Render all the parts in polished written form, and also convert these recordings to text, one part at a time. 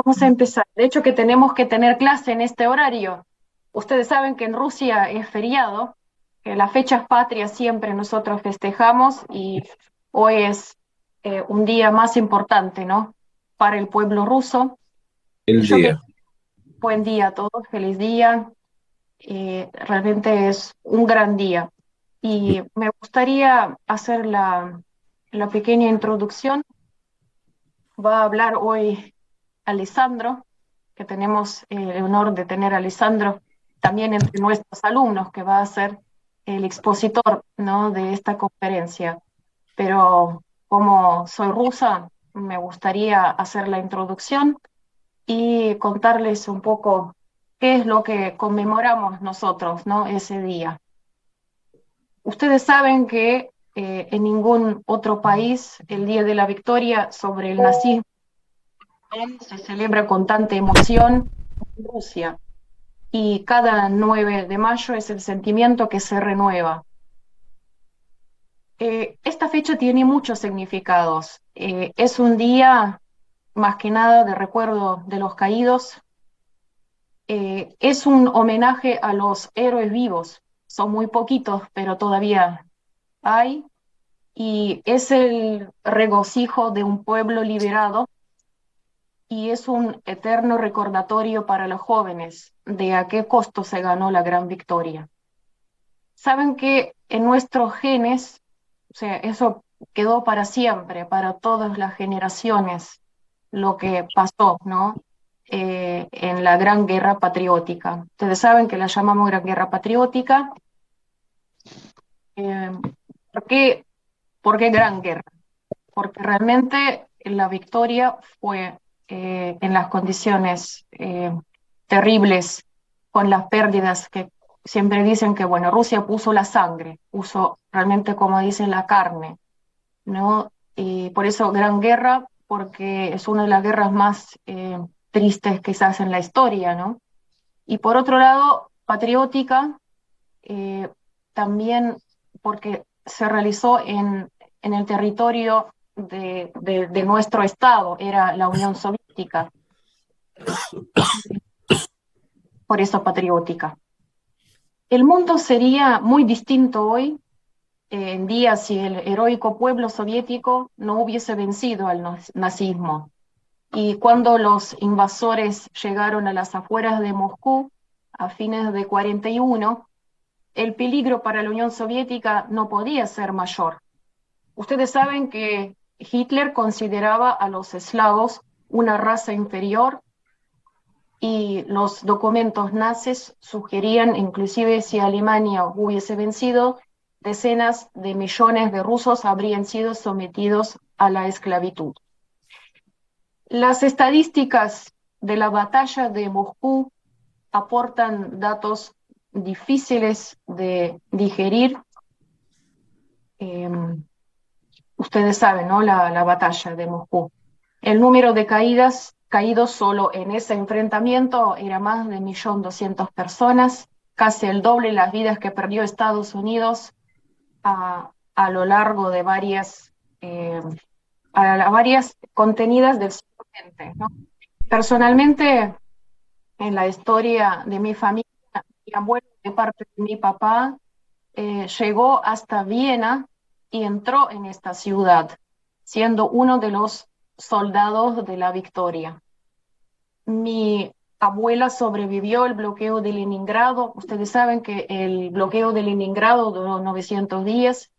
Vamos a empezar. De hecho, que tenemos que tener clase en este horario. Ustedes saben que en Rusia es feriado, que las fechas patrias siempre nosotros festejamos y hoy es un día más importante, ¿no? Para el pueblo ruso. El Yo que día. buen día a todos, feliz día. Realmente es un gran día. Y me gustaría hacer la pequeña introducción. Va a hablar hoy Alessandro, que tenemos el honor de tener a Alessandro también entre nuestros alumnos, que va a ser el expositor, ¿no?, de esta conferencia. Pero como soy rusa, me gustaría hacer la introducción y contarles un poco qué es lo que conmemoramos nosotros, ¿no?, ese día. Ustedes saben que en ningún otro país el Día de la Victoria sobre el nazismo se celebra con tanta emoción en Rusia, y cada 9 de mayo es el sentimiento que se renueva. Esta fecha tiene muchos significados. Es un día más que nada de recuerdo de los caídos. Es un homenaje a los héroes vivos. Son muy poquitos, pero todavía hay. Y es el regocijo de un pueblo liberado y es un eterno recordatorio para los jóvenes de a qué costo se ganó la gran victoria. Saben que en nuestros genes, o sea, eso quedó para siempre, para todas las generaciones, lo que pasó, ¿no? En la Gran Guerra Patriótica. Ustedes saben que la llamamos Gran Guerra Patriótica. Eh, ¿por qué, por qué Gran Guerra? Porque realmente la victoria fue en las condiciones terribles, con las pérdidas que siempre dicen que, bueno, Rusia puso la sangre, puso realmente, como dicen, la carne, ¿no? Y por eso Gran Guerra, porque es una de las guerras más tristes quizás en la historia, ¿no? Y por otro lado, patriótica, eh, también porque se realizó en el territorio de nuestro estado, era la Unión Soviética, por eso patriótica. El mundo sería muy distinto hoy en día si el heroico pueblo soviético no hubiese vencido al nazismo. Y cuando los invasores llegaron a las afueras de Moscú a fines de 41, el peligro para la Unión Soviética no podía ser mayor. Ustedes saben que Hitler consideraba a los eslavos una raza inferior y los documentos nazis sugerían, inclusive si Alemania hubiese vencido, decenas de millones de rusos habrían sido sometidos a la esclavitud. Las estadísticas de la batalla de Moscú aportan datos difíciles de digerir. Eh, Ustedes saben, ¿no? La batalla de Moscú. El número de caídos solo en ese enfrentamiento era más de 1.200.000 personas, casi el doble las vidas que perdió Estados Unidos a lo largo de eh, varias contenidas del siglo XX, ¿no? Personalmente, en la historia de mi familia, mi abuelo de parte de mi papá llegó hasta Viena y entró en esta ciudad, siendo uno de los soldados de la victoria. Mi abuela sobrevivió al bloqueo de Leningrado. Ustedes saben que el bloqueo de Leningrado duró 900 días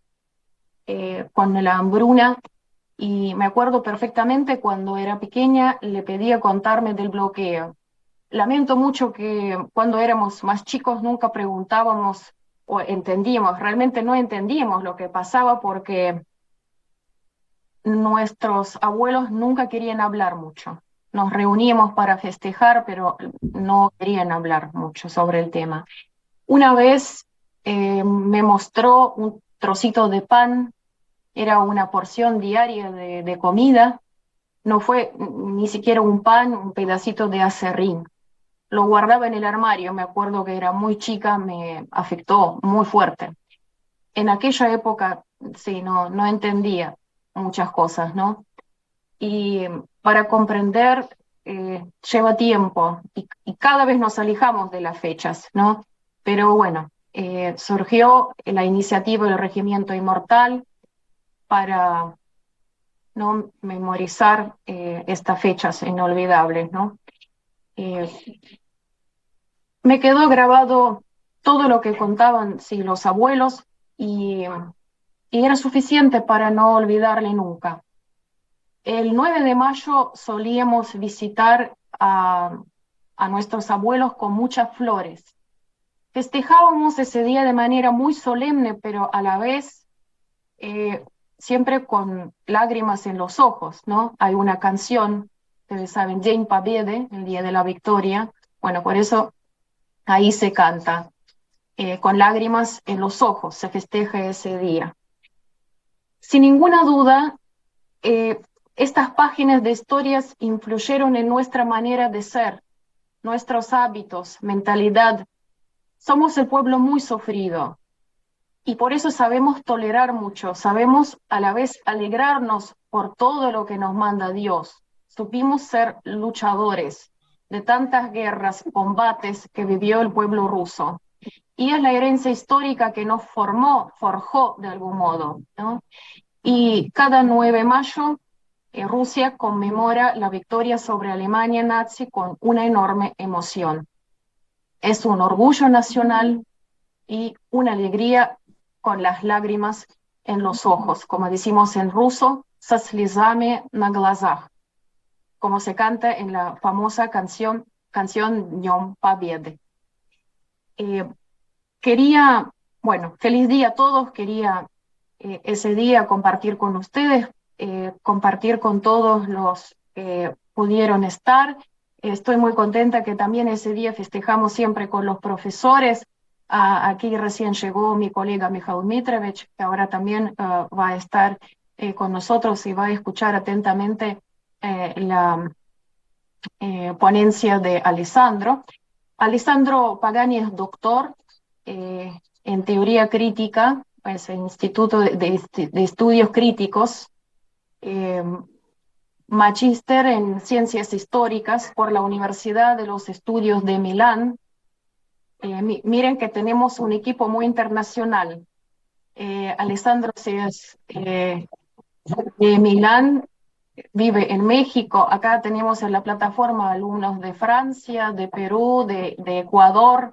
con la hambruna. Y me acuerdo perfectamente cuando era pequeña, le pedía contarme del bloqueo. Lamento mucho que cuando éramos más chicos nunca preguntábamos o entendíamos, realmente no entendíamos lo que pasaba porque nuestros abuelos nunca querían hablar mucho. Nos reuníamos para festejar, pero no querían hablar mucho sobre el tema. Una vez me mostró un trocito de pan, era una porción diaria de comida, no fue ni siquiera un pan, un pedacito de acerrín. Lo guardaba en el armario, me acuerdo que era muy chica, me afectó muy fuerte. En aquella época, sí, no entendía muchas cosas, ¿no? Y para comprender lleva tiempo y cada vez nos alejamos de las fechas, ¿no? Pero bueno, surgió la iniciativa del Regimiento Inmortal para no memorizar estas fechas inolvidables, ¿no? Eh, Me quedó grabado todo lo que contaban sí, los abuelos y era suficiente para no olvidarle nunca. El 9 de mayo solíamos visitar a nuestros abuelos con muchas flores. Festejábamos ese día de manera muy solemne, pero a la vez eh, siempre con lágrimas en los ojos, ¿no? Hay una canción, ustedes saben, Dzień Pobjedy, el Día de la Victoria. Bueno, por eso ahí se canta, con lágrimas en los ojos, se festeja ese día. Sin ninguna duda, eh, estas páginas de historias influyeron en nuestra manera de ser, nuestros hábitos, mentalidad. Somos el pueblo muy sufrido y por eso sabemos tolerar mucho, sabemos a la vez alegrarnos por todo lo que nos manda Dios. Supimos ser luchadores de tantas guerras, combates que vivió el pueblo ruso. Y es la herencia histórica que nos formó, forjó de algún modo, ¿no? Y cada 9 de mayo Rusia conmemora la victoria sobre Alemania nazi con una enorme emoción. Es un orgullo nacional y una alegría con las lágrimas en los ojos, como decimos en ruso, со слезами на глазах, como se canta en la famosa canción Днем Победы. Quería, bueno, feliz día a todos, quería ese día compartir con ustedes, compartir con todos los que pudieron estar. Estoy muy contenta que también ese día festejamos siempre con los profesores. Aquí recién llegó mi colega Mijail Mitrovich, que ahora también va a estar con nosotros y va a escuchar atentamente la ponencia de Alessandro. Alessandro Pagani es doctor en teoría crítica, es el Instituto de Estudios Críticos, eh, magíster en Ciencias Históricas por la Universidad de los Estudios de Milán. Miren que tenemos un equipo muy internacional. Alessandro es de Milán, vive en México. Acá tenemos en la plataforma alumnos de Francia, de Perú, de Ecuador,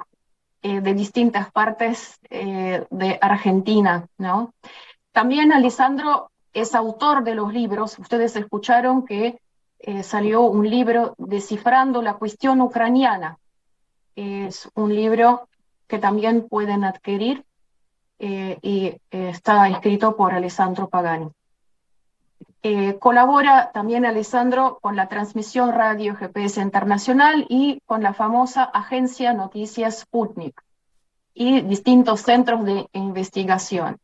de distintas partes de Argentina, ¿no? También Alessandro es autor de los libros. Ustedes escucharon que salió un libro Descifrando la cuestión ucraniana. Es un libro que también pueden adquirir y está escrito por Alessandro Pagani. Colabora también Alessandro con la transmisión Radio GPS Internacional y con la famosa agencia Noticias Sputnik y distintos centros de investigación.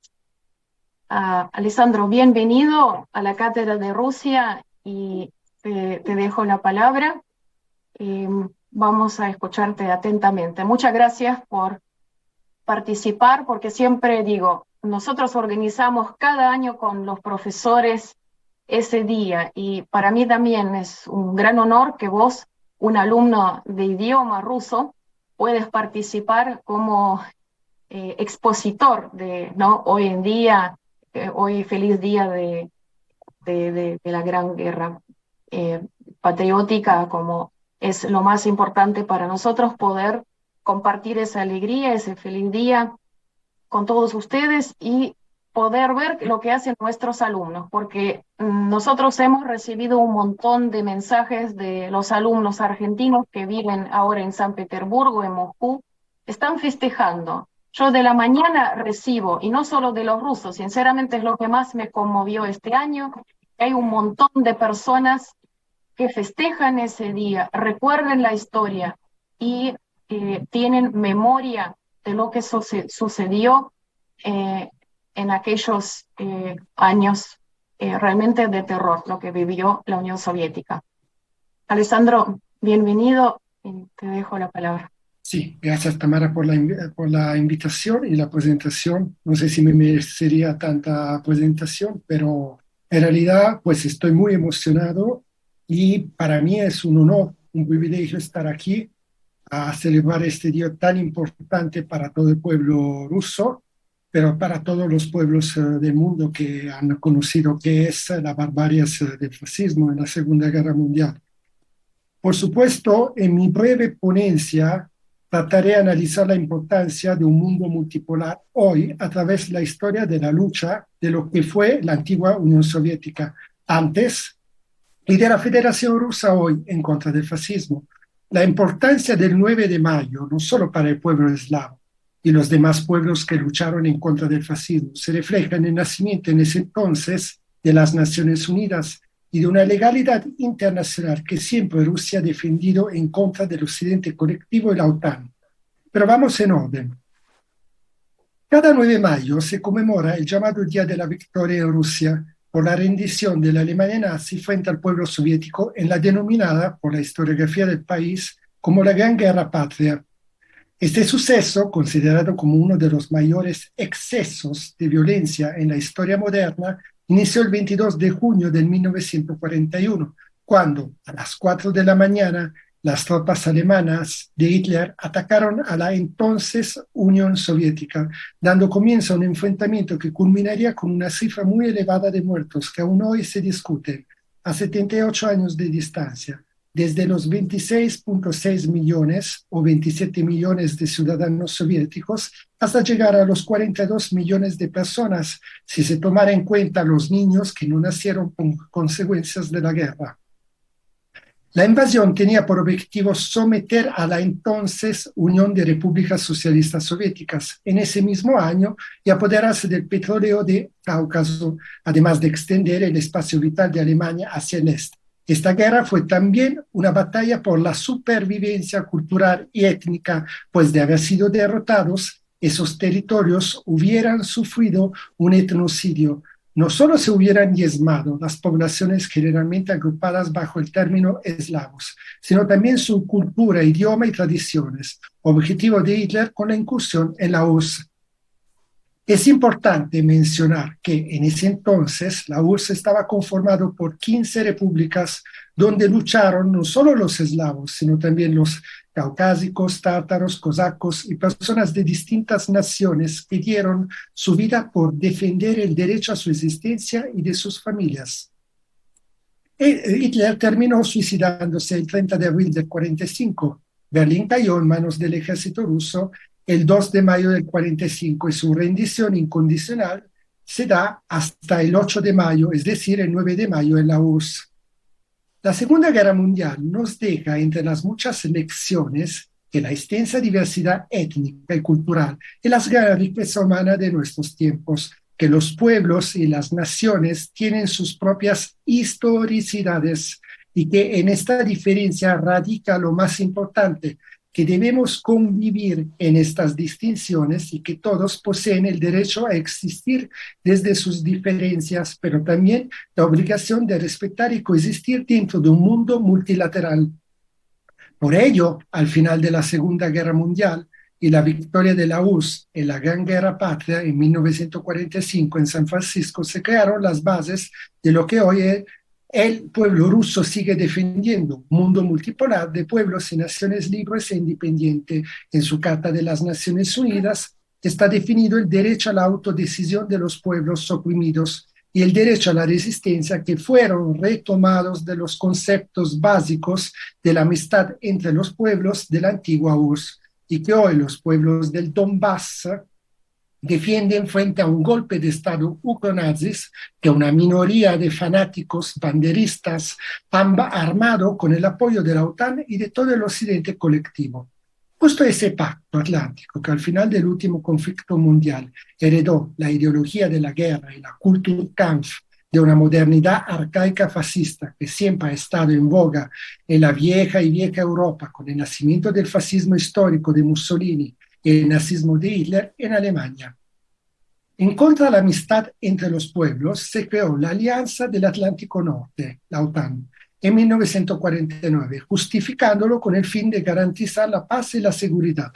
Alessandro, bienvenido a la Cátedra de Rusia y te dejo la palabra. Vamos a escucharte atentamente. Muchas gracias por participar, porque siempre digo, nosotros organizamos cada año con los profesores ese día y para mí también es un gran honor que vos, un alumno de idioma ruso, puedes participar como expositor de, ¿no? Hoy en día, hoy feliz día de la Gran Guerra patriótica, como es lo más importante para nosotros poder compartir esa alegría, ese feliz día con todos ustedes y poder ver lo que hacen nuestros alumnos, porque nosotros hemos recibido un montón de mensajes de los alumnos argentinos que viven ahora en San Petersburgo, en Moscú, están festejando. Yo de la mañana recibo, y no solo de los rusos, sinceramente es lo que más me conmovió este año, que hay un montón de personas que festejan ese día, recuerden la historia y tienen memoria de lo que sucedió eh, en aquellos años realmente de terror, lo que vivió la Unión Soviética. Alessandro, bienvenido, te dejo la palabra. Sí, gracias Tamara por la invitación y la presentación. No sé si me merecería tanta presentación, pero en realidad pues estoy muy emocionado y para mí es un honor, un privilegio estar aquí a celebrar este día tan importante para todo el pueblo ruso, pero para todos los pueblos del mundo que han conocido qué es la barbarie del fascismo en la Segunda Guerra Mundial. Por supuesto, en mi breve ponencia trataré de analizar la importancia de un mundo multipolar hoy a través de la historia de la lucha de lo que fue la antigua Unión Soviética antes y de la Federación Rusa hoy en contra del fascismo. La importancia del 9 de mayo, no solo para el pueblo eslavo y los demás pueblos que lucharon en contra del fascismo, se refleja en el nacimiento en ese entonces de las Naciones Unidas y de una legalidad internacional que siempre Rusia ha defendido en contra del occidente colectivo y la OTAN. Pero vamos en orden. Cada 9 de mayo se conmemora el llamado Día de la Victoria en Rusia por la rendición de la Alemania nazi frente al pueblo soviético en la denominada por la historiografía del país como la Gran Guerra Patria. Este suceso, considerado como uno de los mayores excesos de violencia en la historia moderna, inició el 22 de junio de 1941, cuando a las 4 de la mañana las tropas alemanas de Hitler atacaron a la entonces Unión Soviética, dando comienzo a un enfrentamiento que culminaría con una cifra muy elevada de muertos que aún hoy se discuten a 78 años de distancia, desde los 26,6 millones o 27 millones de ciudadanos soviéticos hasta llegar a los 42 millones de personas, si se tomara en cuenta los niños que no nacieron con consecuencias de la guerra. La invasión tenía por objetivo someter a la entonces Unión de Repúblicas Socialistas Soviéticas en ese mismo año y apoderarse del petróleo de Cáucaso, además de extender el espacio vital de Alemania hacia el este. Esta guerra fue también una batalla por la supervivencia cultural y étnica, pues de haber sido derrotados, esos territorios hubieran sufrido un etnocidio. No solo se hubieran diezmado las poblaciones generalmente agrupadas bajo el término eslavos, sino también su cultura, idioma y tradiciones, objetivo de Hitler con la incursión en la URSS. Es importante mencionar que en ese entonces la URSS estaba conformado por 15 repúblicas donde lucharon no solo los eslavos, sino también los caucásicos, tártaros, cosacos y personas de distintas naciones que dieron su vida por defender el derecho a su existencia y de sus familias. Hitler terminó suicidándose el 30 de abril del 45. Berlín cayó en manos del ejército ruso el 2 de mayo del 45 y su rendición incondicional se da hasta el 8 de mayo, es decir, el 9 de mayo en la URSS. La Segunda Guerra Mundial nos deja entre las muchas lecciones que la extensa diversidad étnica y cultural y las gran riqueza humana de nuestros tiempos, que los pueblos y las naciones tienen sus propias historicidades y que en esta diferencia radica lo más importante, que debemos convivir en estas distinciones y que todos poseen el derecho a existir desde sus diferencias, pero también la obligación de respetar y coexistir dentro de un mundo multilateral. Por ello, al final de la Segunda Guerra Mundial y la victoria de la URSS en la Gran Guerra Patria en 1945 en San Francisco, se crearon las bases de lo que hoy el pueblo ruso sigue defendiendo, un mundo multipolar de pueblos y naciones libres e independientes. En su Carta de las Naciones Unidas está definido el derecho a la autodecisión de los pueblos oprimidos y el derecho a la resistencia, que fueron retomados de los conceptos básicos de la amistad entre los pueblos de la antigua URSS y que hoy los pueblos del Donbass defienden frente a un golpe de Estado ucronazis que una minoría de fanáticos banderistas han armado con el apoyo de la OTAN y de todo el occidente colectivo. Justo ese pacto atlántico que al final del último conflicto mundial heredó la ideología de la guerra y la Kulturkampf de una modernidad arcaica fascista que siempre ha estado en boga en la vieja Europa con el nacimiento del fascismo histórico de Mussolini y el nazismo de Hitler en Alemania. En contra de la amistad entre los pueblos, se creó la Alianza del Atlántico Norte, la OTAN, en 1949, justificándolo con el fin de garantizar la paz y la seguridad.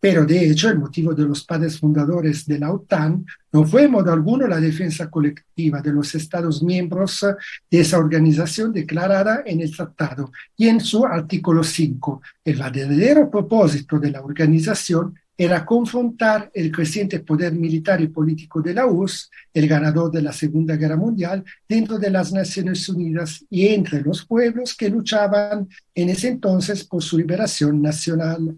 Pero de hecho, el motivo de los padres fundadores de la OTAN no fue en modo alguno la defensa colectiva de los Estados miembros de esa organización declarada en el tratado y en su artículo 5. El verdadero propósito de la organización era confrontar el creciente poder militar y político de la URSS, el ganador de la Segunda Guerra Mundial, dentro de las Naciones Unidas y entre los pueblos que luchaban en ese entonces por su liberación nacional.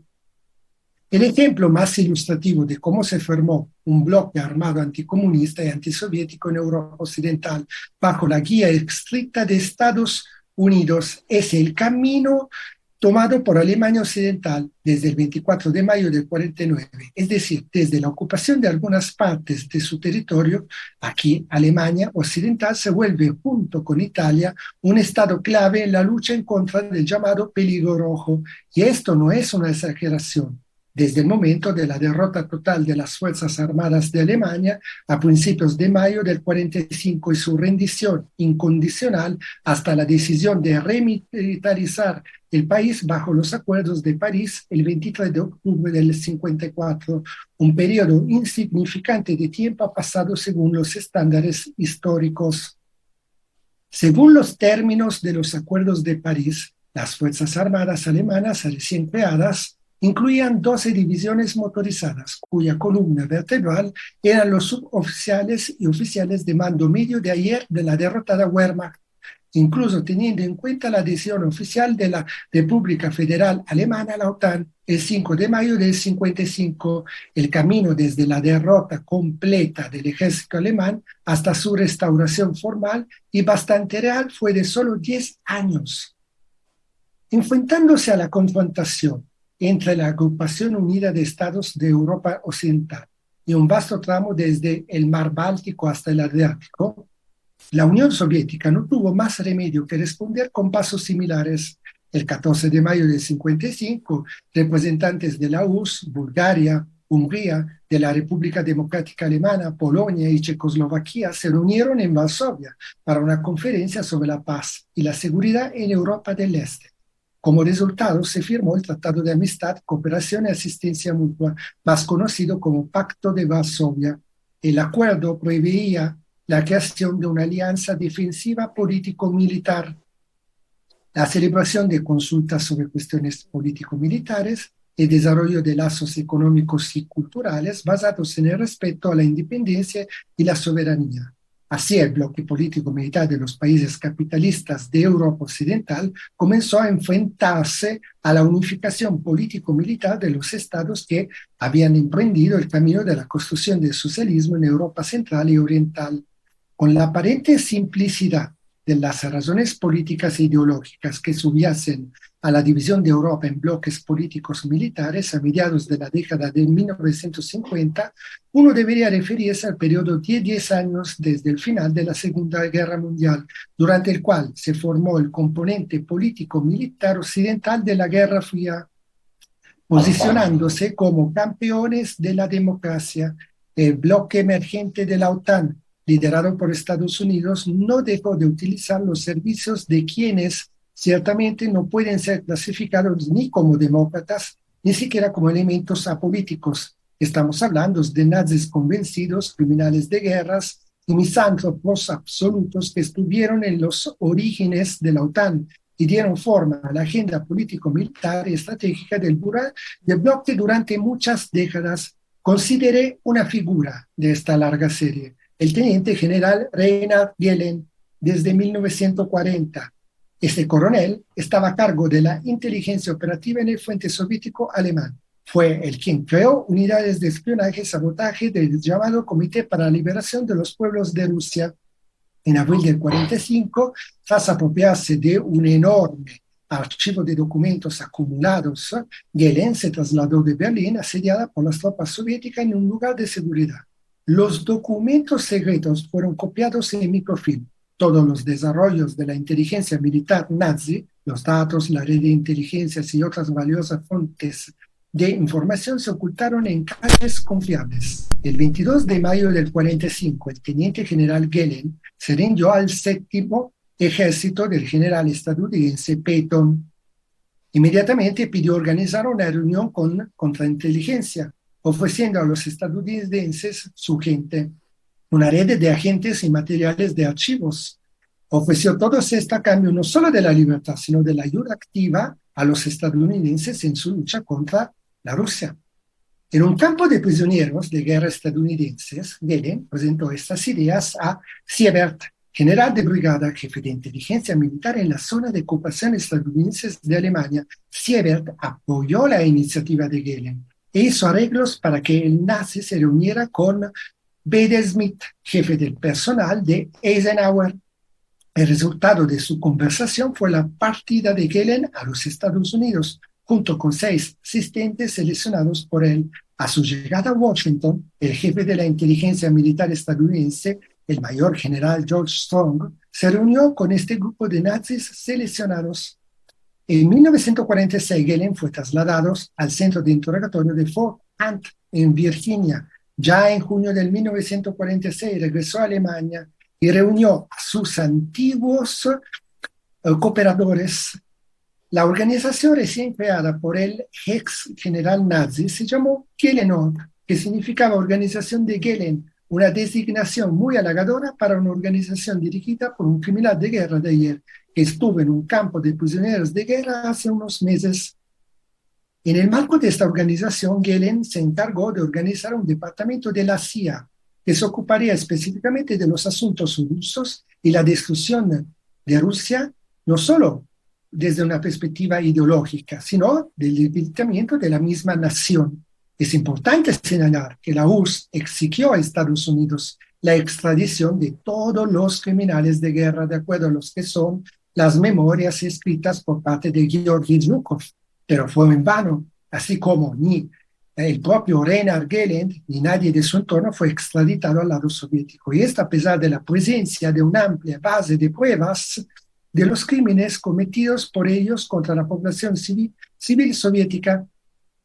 El ejemplo más ilustrativo de cómo se formó un bloque armado anticomunista y antisoviético en Europa Occidental bajo la guía estricta de Estados Unidos es el camino tomado por Alemania Occidental desde el 24 de mayo del 49, es decir, desde la ocupación de algunas partes de su territorio. Aquí Alemania Occidental se vuelve, junto con Italia, un estado clave en la lucha en contra del llamado peligro rojo. Y esto no es una exageración. Desde el momento de la derrota total de las Fuerzas Armadas de Alemania a principios de mayo del 45 y su rendición incondicional hasta la decisión de remilitarizar el país bajo los acuerdos de París el 23 de octubre del 54, un periodo insignificante de tiempo ha pasado según los estándares históricos. Según los términos de los acuerdos de París, las Fuerzas Armadas alemanas recién creadas incluían 12 divisiones motorizadas, cuya columna vertebral eran los suboficiales y oficiales de mando medio de ayer de la derrotada Wehrmacht, incluso teniendo en cuenta la decisión oficial de la República Federal Alemana a la OTAN el 5 de mayo del 55. El camino desde la derrota completa del ejército alemán hasta su restauración formal y bastante real fue de solo 10 años. Enfrentándose a la confrontación entre la Agrupación Unida de Estados de Europa Occidental y un vasto tramo desde el Mar Báltico hasta el Adriático, la Unión Soviética no tuvo más remedio que responder con pasos similares. El 14 de mayo del 55, representantes de la URSS, Bulgaria, Hungría, de la República Democrática Alemana, Polonia y Checoslovaquia se reunieron en Varsovia para una conferencia sobre la paz y la seguridad en Europa del Este. Como resultado, se firmó el Tratado de Amistad, Cooperación y Asistencia Mutua, más conocido como Pacto de Varsovia. El acuerdo preveía la creación de una alianza defensiva político-militar, la celebración de consultas sobre cuestiones político-militares, el desarrollo de lazos económicos y culturales basados en el respeto a la independencia y la soberanía. Así, el bloque político-militar de los países capitalistas de Europa Occidental comenzó a enfrentarse a la unificación político-militar de los estados que habían emprendido el camino de la construcción del socialismo en Europa Central y Oriental. Con la aparente simplicidad de las razones políticas e ideológicas que subyasen a la división de Europa en bloques políticos militares a mediados de la década de 1950, uno debería referirse al periodo de 10 años desde el final de la Segunda Guerra Mundial, durante el cual se formó el componente político-militar occidental de la Guerra Fría, posicionándose como campeones de la democracia. El bloque emergente de la OTAN, liderado por Estados Unidos, no dejó de utilizar los servicios de quienes ciertamente no pueden ser clasificados ni como demócratas, ni siquiera como elementos apolíticos. Estamos hablando de nazis convencidos, criminales de guerras y misántropos absolutos que estuvieron en los orígenes de la OTAN y dieron forma a la agenda político-militar y estratégica del bloque durante muchas décadas. Consideré una figura de esta larga serie, el teniente general Reinhard Gehlen, desde 1940. Este coronel estaba a cargo de la inteligencia operativa en el frente soviético alemán. Fue el quien creó unidades de espionaje y sabotaje del llamado Comité para la Liberación de los Pueblos de Rusia. En abril del 45, tras apropiarse de un enorme archivo de documentos acumulados, Gehlen se trasladó de Berlín, asediada por las tropas soviéticas, en un lugar de seguridad. Los documentos secretos fueron copiados en microfilm. Todos los desarrollos de la inteligencia militar nazi, los datos, la red de inteligencias y otras valiosas fuentes de información se ocultaron en calles confiables. El 22 de mayo del 45, el teniente general Gehlen se rindió al séptimo ejército del general estadounidense Patton. Inmediatamente pidió organizar una reunión con contrainteligencia, ofreciendo a los estadounidenses su gente, una red de agentes y materiales de archivos. Ofreció todos esto a cambio no solo de la libertad, sino de la ayuda activa a los estadounidenses en su lucha contra la Rusia. En un campo de prisioneros de guerra estadounidenses, Gehlen presentó estas ideas a Siebert, general de brigada, jefe de inteligencia militar en la zona de ocupación estadounidense de Alemania. Siebert apoyó la iniciativa de Gehlen e hizo arreglos para que el nazi se reuniera con Bader Smith, jefe del personal de Eisenhower. El resultado de su conversación fue la partida de Gehlen a los Estados Unidos, junto con 6 asistentes seleccionados por él. A su llegada a Washington, el jefe de la inteligencia militar estadounidense, el mayor general George Strong, se reunió con este grupo de nazis seleccionados. En 1946, Gehlen fue trasladado al centro de interrogatorio de Fort Hunt, en Virginia. Ya en junio de 1946 regresó a Alemania y reunió a sus antiguos cooperadores. La organización recién creada por el ex general nazi se llamó Gehlenord, que significaba Organización de Gehlen, una designación muy halagadora para una organización dirigida por un criminal de guerra de ayer, que estuvo en un campo de prisioneros de guerra hace unos meses. En el marco de esta organización, Gehlen se encargó de organizar un departamento de la CIA que se ocuparía específicamente de los asuntos rusos y la destrucción de Rusia, no solo desde una perspectiva ideológica, sino del debilitamiento de la misma nación. Es importante señalar que la URSS exigió a Estados Unidos la extradición de todos los criminales de guerra, de acuerdo a los que son las memorias escritas por parte de Georgy Zhukov, pero fue en vano, así como ni el propio Reinhard Gehlen ni nadie de su entorno fue extraditado al lado soviético. Y esto a pesar de la presencia de una amplia base de pruebas de los crímenes cometidos por ellos contra la población civil soviética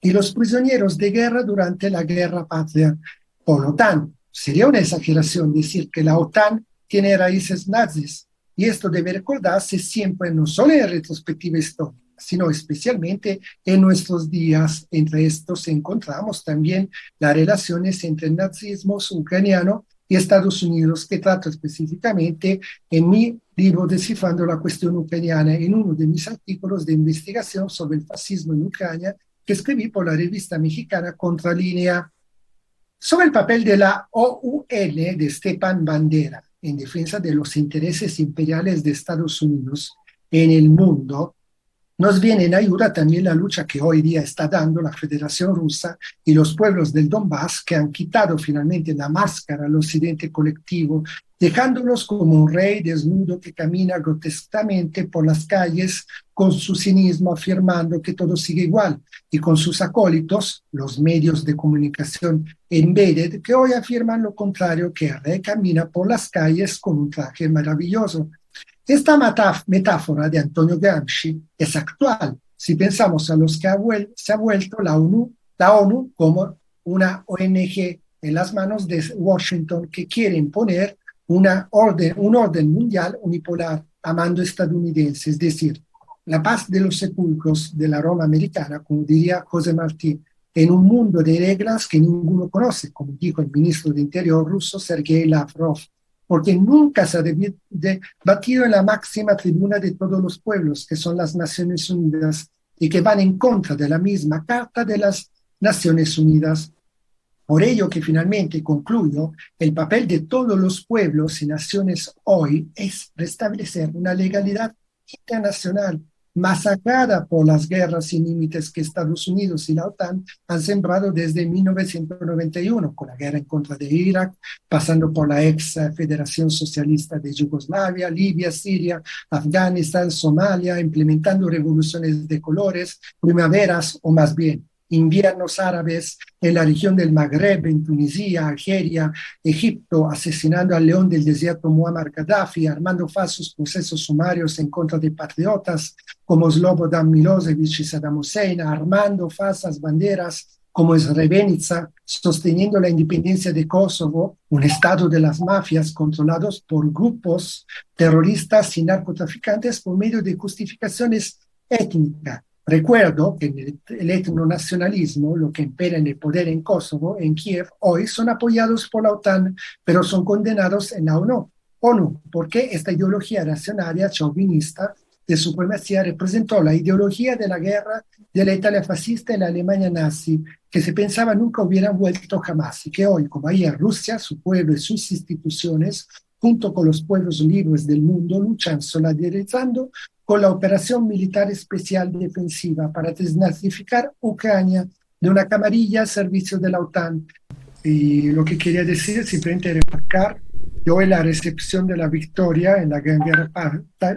y los prisioneros de guerra durante la Guerra Patria. Por lo tanto, sería una exageración decir que la OTAN tiene raíces nazis, y esto debe recordarse siempre, no solo en retrospectiva histórica, sino especialmente en nuestros días. Entre estos encontramos también las relaciones entre el nazismo ucraniano y Estados Unidos, que trato específicamente en mi libro Descifrando la cuestión ucraniana, en uno de mis artículos de investigación sobre el fascismo en Ucrania, que escribí por la revista mexicana Contralínea. Sobre el papel de la OUN de Stepan Bandera en defensa de los intereses imperiales de Estados Unidos en el mundo, nos viene en ayuda también la lucha que hoy día está dando la Federación Rusa y los pueblos del Donbass, que han quitado finalmente la máscara al occidente colectivo, dejándolos como un rey desnudo que camina grotescamente por las calles con su cinismo, afirmando que todo sigue igual, y con sus acólitos, los medios de comunicación embedded, que hoy afirman lo contrario, que el rey camina por las calles con un traje maravilloso. Esta metáfora de Antonio Gramsci es actual si pensamos a los que se ha vuelto la ONU como una ONG en las manos de Washington, que quiere imponer un orden mundial unipolar a mando estadounidense, es decir, la paz de los sepulcros de la Roma americana, como diría José Martí, en un mundo de reglas que ninguno conoce, como dijo el ministro de Interior ruso Sergei Lavrov, porque nunca se ha debatido en la máxima tribuna de todos los pueblos, que son las Naciones Unidas, y que van en contra de la misma Carta de las Naciones Unidas. Por ello que finalmente concluyo, el papel de todos los pueblos y naciones hoy es restablecer una legalidad internacional masacrada por las guerras sin límites que Estados Unidos y la OTAN han sembrado desde 1991, con la guerra en contra de Irak, pasando por la ex Federación Socialista de Yugoslavia, Libia, Siria, Afganistán, Somalia, implementando revoluciones de colores, primaveras o más bien inviernos árabes en la región del Magreb, en Tunisia, Algeria, Egipto, asesinando al león del desierto Muammar Gaddafi, armando falsos procesos sumarios en contra de patriotas como Slobodan Milosevic y Saddam Hussein, armando falsas banderas como Srebrenica, sosteniendo la independencia de Kosovo, un estado de las mafias controlados por grupos terroristas y narcotraficantes por medio de justificaciones étnicas, Recuerdo que el etnonacionalismo, lo que impera en el poder en Kosovo, en Kiev, hoy son apoyados por la OTAN, pero son condenados en la ONU, porque esta ideología reaccionaria, chauvinista, de supremacía representó la ideología de la guerra de la Italia fascista y la Alemania nazi, que se pensaba nunca hubieran vuelto jamás, y que hoy, como ayer, Rusia, su pueblo y sus instituciones, junto con los pueblos libres del mundo, luchan solidarizando con la operación militar especial defensiva para desnazificar Ucrania de una camarilla al servicio de la OTAN. Y lo que quería decir es simplemente remarcar que hoy la recepción de la victoria en la Gran Guerra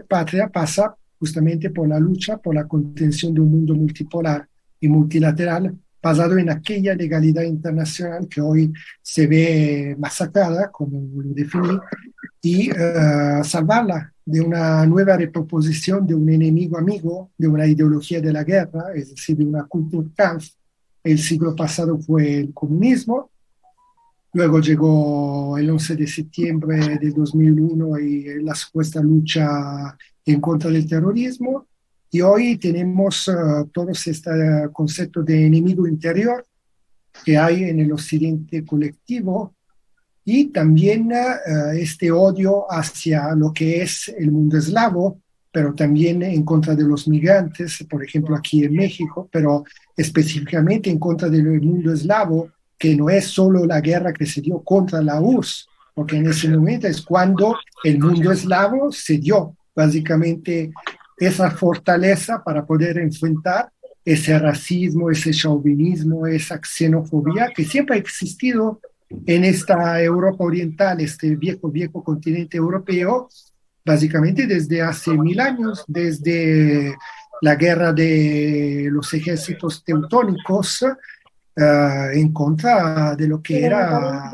Patria pasa justamente por la lucha por la contención de un mundo multipolar y multilateral basado en aquella legalidad internacional que hoy se ve masacrada, como lo definí, y salvarla de una nueva reproposición de un enemigo amigo, de una ideología de la guerra, es decir, de una Kulturkampf. El siglo pasado fue el comunismo, luego llegó el 11 de septiembre de 2001 y la supuesta lucha en contra del terrorismo, y hoy tenemos todos este concepto de enemigo interior que hay en el occidente colectivo, y también este odio hacia lo que es el mundo eslavo, pero también en contra de los migrantes, por ejemplo aquí en México, pero específicamente en contra del mundo eslavo, que no es solo la guerra que se dio contra la URSS, porque en ese momento es cuando el mundo eslavo se dio básicamente esa fortaleza para poder enfrentar ese racismo, ese chauvinismo, esa xenofobia que siempre ha existido en esta Europa oriental, este viejo continente europeo, básicamente desde hace 1000 años, desde la guerra de los ejércitos teutónicos en contra de lo que era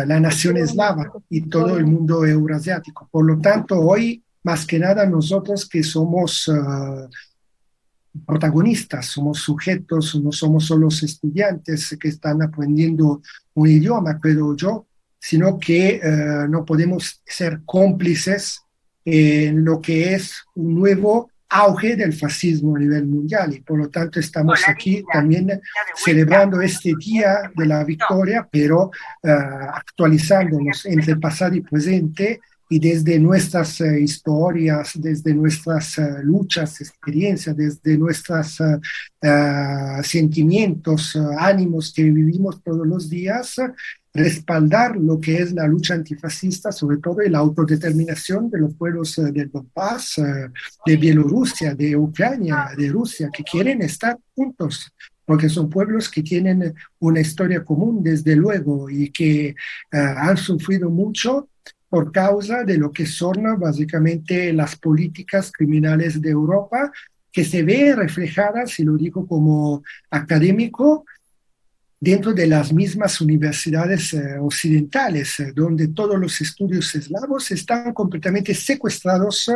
la nación eslava y todo el mundo euroasiático. Por lo tanto, hoy, más que nada, nosotros que somos protagonistas, somos sujetos, no somos solo estudiantes que están aprendiendo un idioma, creo yo, sino que no podemos ser cómplices en lo que es un nuevo auge del fascismo a nivel mundial, y por lo tanto estamos aquí también celebrando este día de la victoria, pero actualizándonos entre pasado y presente, y desde nuestras historias, desde nuestras luchas, experiencias, desde nuestros sentimientos, ánimos que vivimos todos los días, respaldar lo que es la lucha antifascista, sobre todo y la autodeterminación de los pueblos del Donbass, de Bielorrusia, de Ucrania, de Rusia, que quieren estar juntos, porque son pueblos que tienen una historia común, desde luego, y que han sufrido mucho por causa de lo que son básicamente las políticas criminales de Europa, que se ve reflejada, si lo digo como académico, dentro de las mismas universidades occidentales, donde todos los estudios eslavos están completamente secuestrados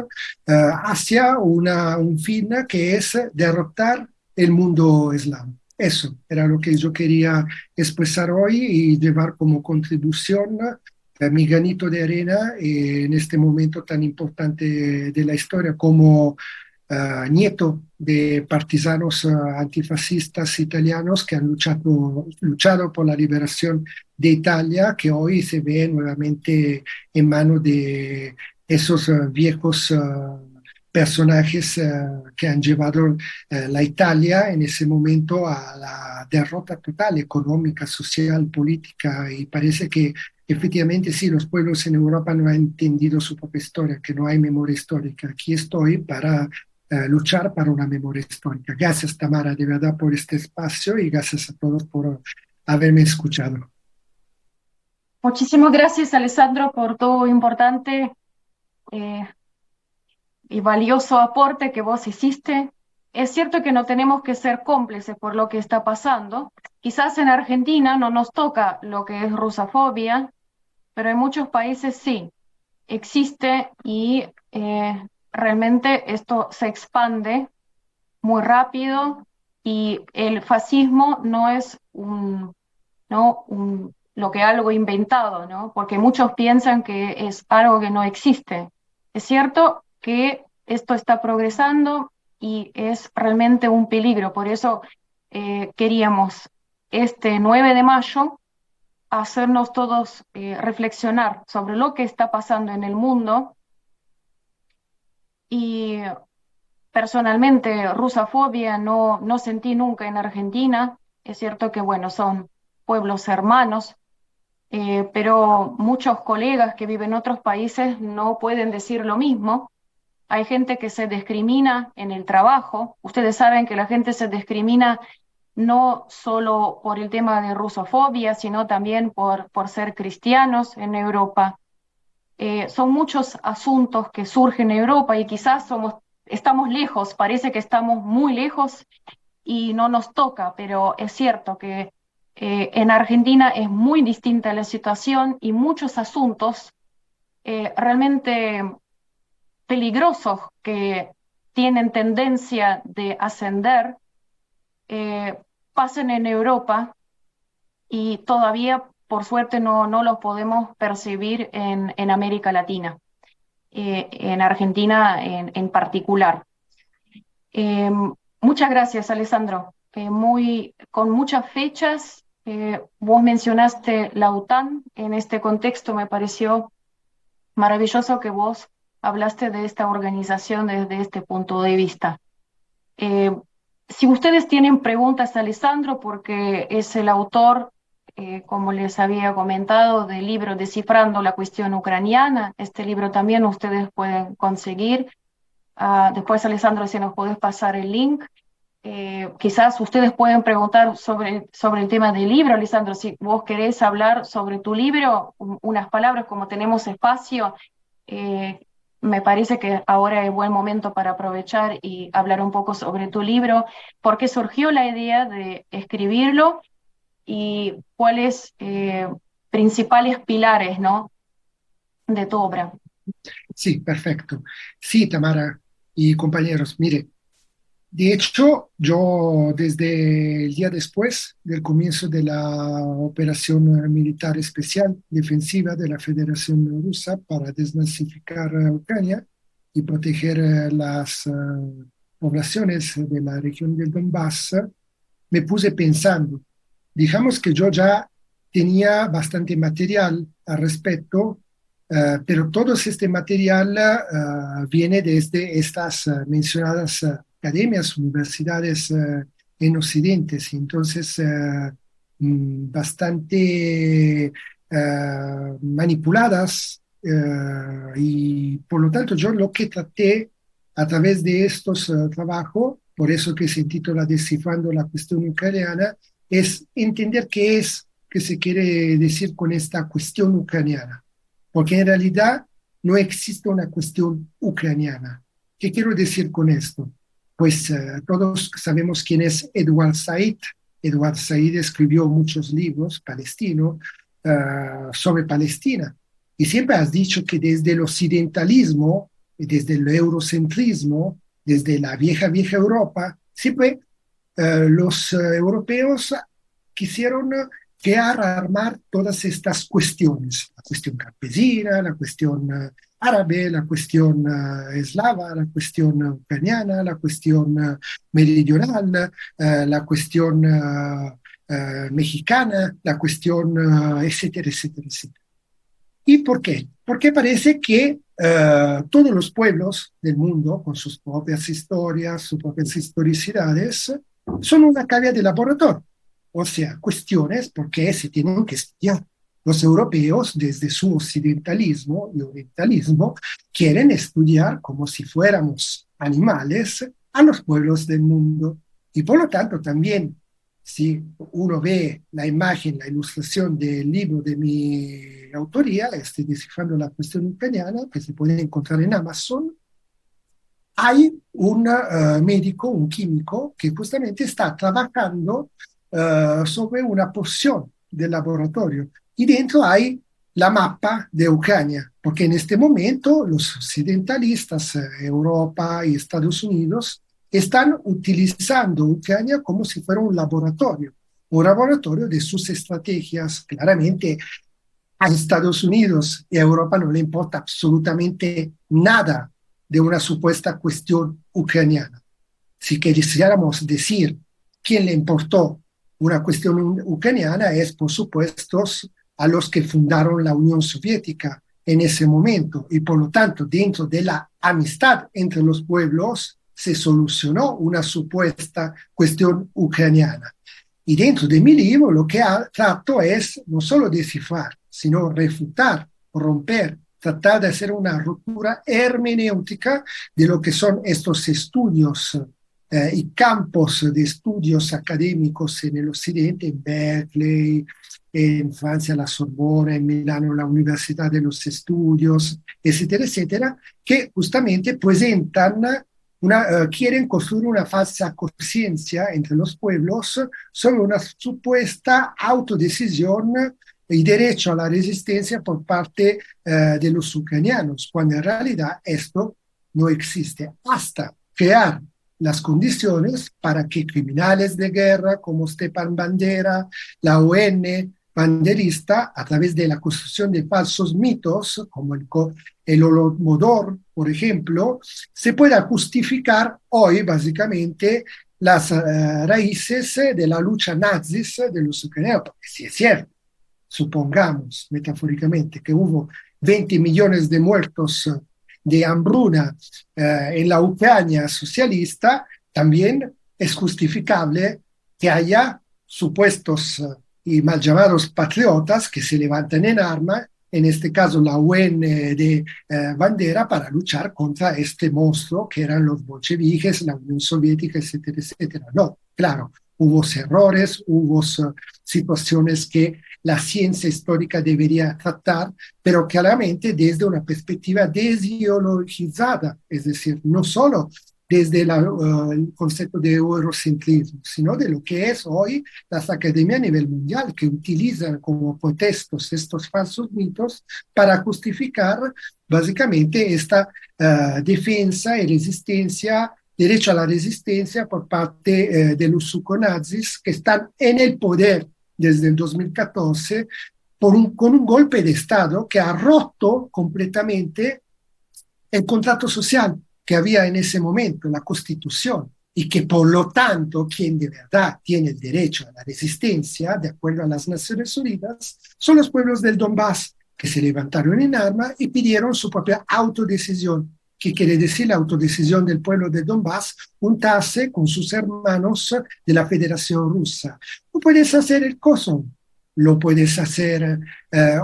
hacia un fin que es derrotar el mundo eslavo. Eso era lo que yo quería expresar hoy y llevar como contribución mi granito de arena en este momento tan importante de la historia, como nieto de partisanos antifascistas italianos que han luchado por la liberación de Italia, que hoy se ve nuevamente en manos de esos viejos personajes que han llevado la Italia en ese momento a la derrota total económica, social, política, y parece que efectivamente sí, los pueblos en Europa no han entendido su propia historia, que no hay memoria histórica. Aquí estoy para luchar para una memoria histórica. Gracias, Tamara, de verdad, por este espacio, y gracias a todos por haberme escuchado. Muchísimas gracias, Alessandro, por tu importante eh, y valioso aporte que vos hiciste. Es cierto que no tenemos que ser cómplices por lo que está pasando. Quizás en Argentina no nos toca lo que es rusofobia, pero en muchos países sí existe, y realmente esto se expande muy rápido, y el fascismo no es lo que algo inventado, ¿no? Porque muchos piensan que es algo que no existe. Es cierto que esto está progresando, y es realmente un peligro. Por eso queríamos este 9 de mayo hacernos todos reflexionar sobre lo que está pasando en el mundo. Y personalmente, rusofobia no sentí nunca en Argentina. Es cierto que, bueno, son pueblos hermanos, pero muchos colegas que viven en otros países no pueden decir lo mismo. Hay gente que se discrimina en el trabajo. Ustedes saben que la gente se discrimina no solo por el tema de rusofobia, sino también por ser cristianos en Europa. Son muchos asuntos que surgen en Europa y quizás estamos lejos, parece que estamos muy lejos y no nos toca, pero es cierto que en Argentina es muy distinta la situación y muchos asuntos realmente peligrosos que tienen tendencia de ascender eh, pasan en Europa y todavía, por suerte, no los podemos percibir en América Latina, en Argentina en particular. Eh, Muchas gracias, Alessandro. Con muchas fechas, vos mencionaste la OTAN, en este contexto me pareció maravilloso que vos hablaste de esta organización desde este punto de vista. Eh, si ustedes tienen preguntas, Alessandro, porque es el autor, como les había comentado, del libro Descifrando la cuestión ucraniana, este libro también ustedes pueden conseguir. Después, Alessandro, si nos podés pasar el link. Quizás ustedes pueden preguntar sobre el tema del libro, Alessandro, si vos querés hablar sobre tu libro, unas palabras, como tenemos espacio, eh, me parece que ahora es buen momento para aprovechar y hablar un poco sobre tu libro, por qué surgió la idea de escribirlo y cuáles principales pilares, ¿no?, de tu obra. Sí, perfecto. Sí, Tamara y compañeros, mire, de hecho, yo desde el día después del comienzo de la operación militar especial defensiva de la Federación Rusa para desnazificar Ucrania y proteger las poblaciones de la región del Donbass, me puse pensando, digamos que yo ya tenía bastante material al respecto, pero todo este material viene desde estas mencionadas academias, universidades en Occidente, entonces bastante manipuladas y por lo tanto yo lo que traté a través de estos trabajos, por eso que se titula Descifrando la cuestión ucraniana, es entender qué es que se quiere decir con esta cuestión ucraniana, porque en realidad no existe una cuestión ucraniana. ¿Qué quiero decir con esto? Pues todos sabemos quién es Edward Said. Edward Said escribió muchos libros palestinos sobre Palestina y siempre has dicho que desde el occidentalismo, desde el eurocentrismo, desde la vieja Europa, siempre los europeos quisieron crear, armar todas estas cuestiones, la cuestión campesina, la cuestión árabe, la cuestión eslava, la cuestión ucraniana, la cuestión meridional, la cuestión mexicana, la cuestión etcétera, etcétera, etcétera. ¿Y por qué? Porque parece que todos los pueblos del mundo, con sus propias historias, sus propias historicidades, son una calle de laboratorio. O sea, cuestiones porque se tienen que estudiar. Los europeos, desde su occidentalismo y orientalismo, quieren estudiar como si fuéramos animales a los pueblos del mundo. Y por lo tanto, también si uno ve la imagen, la ilustración del libro de mi autoría, Descifrando la cuestión ucraniana, que se puede encontrar en Amazon, hay un médico, un químico, que justamente está trabajando sobre una porción del laboratorio. Y dentro hay la mapa de Ucrania, porque en este momento los occidentalistas, Europa y Estados Unidos, están utilizando Ucrania como si fuera un laboratorio de sus estrategias. Claramente a Estados Unidos y a Europa no le importa absolutamente nada de una supuesta cuestión ucraniana. si quisiéramos decir quién le importó una cuestión ucraniana, es por supuesto a los que fundaron la Unión Soviética en ese momento, y por lo tanto dentro de la amistad entre los pueblos se solucionó una supuesta cuestión ucraniana. Y dentro de mi libro lo que trato es no solo descifrar, sino refutar, romper, tratar de hacer una ruptura hermenéutica de lo que son estos estudios y campos de estudios académicos en el occidente, en Berkeley, en Francia la Sorbona, en Milano la Universidad de los Estudios, etcétera, etcétera, que justamente presentan quieren construir una falsa conciencia entre los pueblos sobre una supuesta autodecisión y derecho a la resistencia por parte de los ucranianos, cuando en realidad esto no existe, hasta crear las condiciones para que criminales de guerra como Stepan Bandera, la ON banderista, a través de la construcción de falsos mitos, como el Holodomor, por ejemplo, se pueda justificar hoy básicamente las raíces de la lucha nazis de los ucranianos, porque si es cierto, supongamos metafóricamente que hubo 20 millones de muertos de hambruna en la Ucrania socialista, también es justificable que haya supuestos y mal llamados patriotas que se levantan en arma, en este caso la UN de Bandera, para luchar contra este monstruo que eran los bolcheviques, la Unión Soviética, etcétera, etcétera. No, claro, hubo errores, hubo situaciones que la ciencia histórica debería tratar, pero claramente desde una perspectiva desideologizada, es decir, no solo desde el concepto de eurocentrismo, sino de lo que es hoy las academias a nivel mundial, que utilizan como pretextos estos falsos mitos para justificar básicamente esta defensa y resistencia, derecho a la resistencia por parte de los suconazis que están en el poder desde el 2014 con un golpe de Estado que ha roto completamente el contrato social que había en ese momento, la Constitución, y que por lo tanto quien de verdad tiene el derecho a la resistencia, de acuerdo a las Naciones Unidas, son los pueblos del Donbass, que se levantaron en arma y pidieron su propia autodecisión. ¿Qué quiere decir la autodecisión del pueblo de Donbass? Juntarse con sus hermanos de la Federación Rusa. No puedes hacer el Kosovo, lo puedes hacer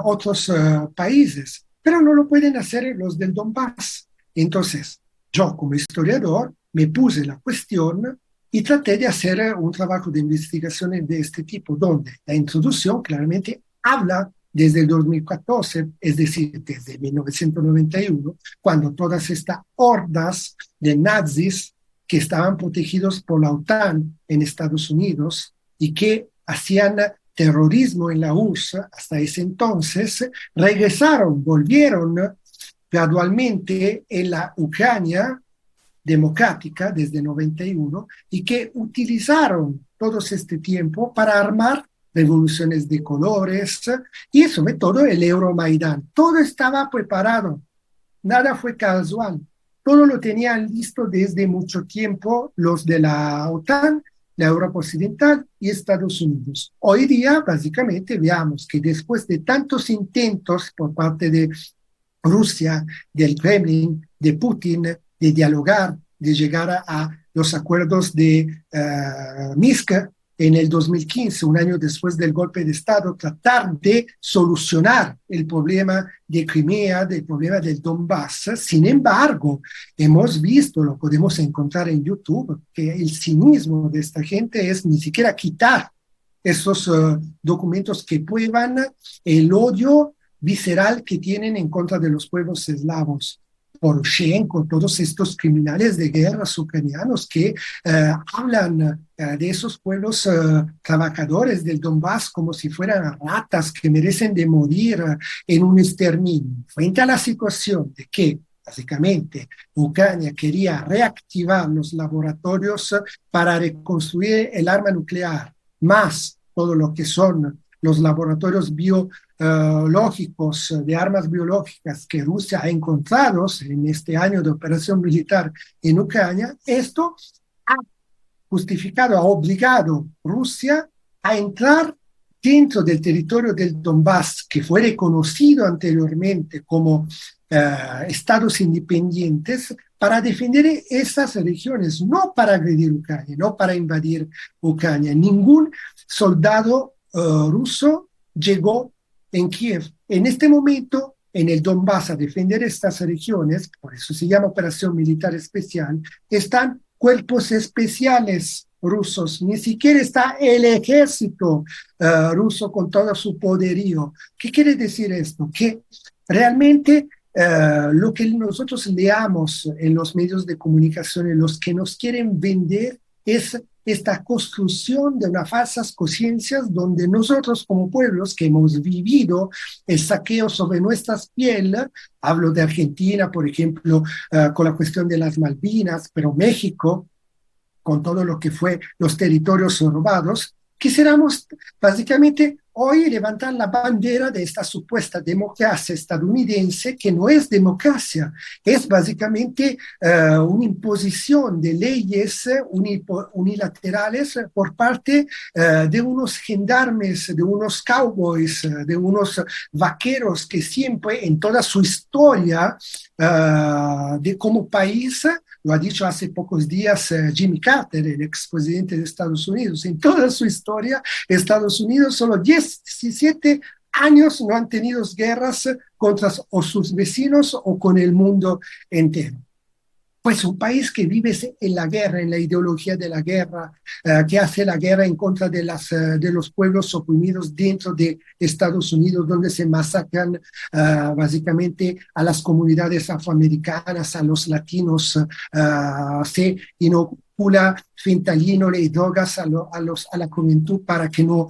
otros países, pero no lo pueden hacer los del Donbass. Entonces, yo como historiador me puse la cuestión y traté de hacer un trabajo de investigación de este tipo, donde la introducción claramente habla desde el 2014, es decir, desde 1991, cuando todas estas hordas de nazis que estaban protegidos por la OTAN en Estados Unidos y que hacían terrorismo en la URSS hasta ese entonces, regresaron, volvieron gradualmente en la Ucrania democrática desde 91 y que utilizaron todo este tiempo para armar revoluciones de colores y sobre todo el Euromaidán. Todo estaba preparado, nada fue casual, todo lo tenían listo desde mucho tiempo los de la OTAN, la Europa Occidental y Estados Unidos. Hoy día, básicamente, veamos que después de tantos intentos por parte de Rusia, del Kremlin, de Putin, de dialogar, de llegar a los acuerdos de Minsk en el 2015, un año después del golpe de Estado, tratar de solucionar el problema de Crimea, del problema del Donbass. Sin embargo, hemos visto, lo podemos encontrar en YouTube, que el cinismo de esta gente es ni siquiera quitar esos documentos que prueban el odio visceral que tienen en contra de los pueblos eslavos. Poroshenko, todos estos criminales de guerras ucranianos que hablan de esos pueblos trabajadores del Donbass como si fueran ratas que merecen de morir en un exterminio. Frente a la situación de que básicamente Ucrania quería reactivar los laboratorios para reconstruir el arma nuclear, más todo lo que son los laboratorios biológicos, de armas biológicas que Rusia ha encontrado en este año de operación militar en Ucrania, esto ha justificado, ha obligado Rusia a entrar dentro del territorio del Donbass, que fue reconocido anteriormente como estados independientes, para defender esas regiones, no para agredir Ucrania, no para invadir Ucrania. Ningún soldado ruso llegó en Kiev. En este momento, en el Donbass, a defender estas regiones, por eso se llama Operación Militar Especial, están cuerpos especiales rusos, ni siquiera está el ejército ruso con todo su poderío. ¿Qué quiere decir esto? Que realmente lo que nosotros leamos en los medios de comunicación, los que nos quieren vender, es esta construcción de unas falsas conciencias donde nosotros como pueblos que hemos vivido el saqueo sobre nuestras pieles, hablo de Argentina, por ejemplo, con la cuestión de las Malvinas, pero México, con todo lo que fue los territorios robados, quisiéramos básicamente hoy levantar la bandera de esta supuesta democracia estadounidense que no es democracia, es básicamente una imposición de leyes unilaterales por parte de unos gendarmes, de unos cowboys, de unos vaqueros que siempre en toda su historia de como país, lo ha dicho hace pocos días Jimmy Carter, el expresidente de Estados Unidos, en toda su historia, Estados Unidos solo 17 años no han tenido guerras contra o sus vecinos o con el mundo entero. Pues un país que vive en la guerra, en la ideología de la guerra, que hace la guerra en contra de los pueblos oprimidos dentro de Estados Unidos, donde se masacran básicamente a las comunidades afroamericanas, a los latinos, se inocula fentanilo y drogas a la juventud para que no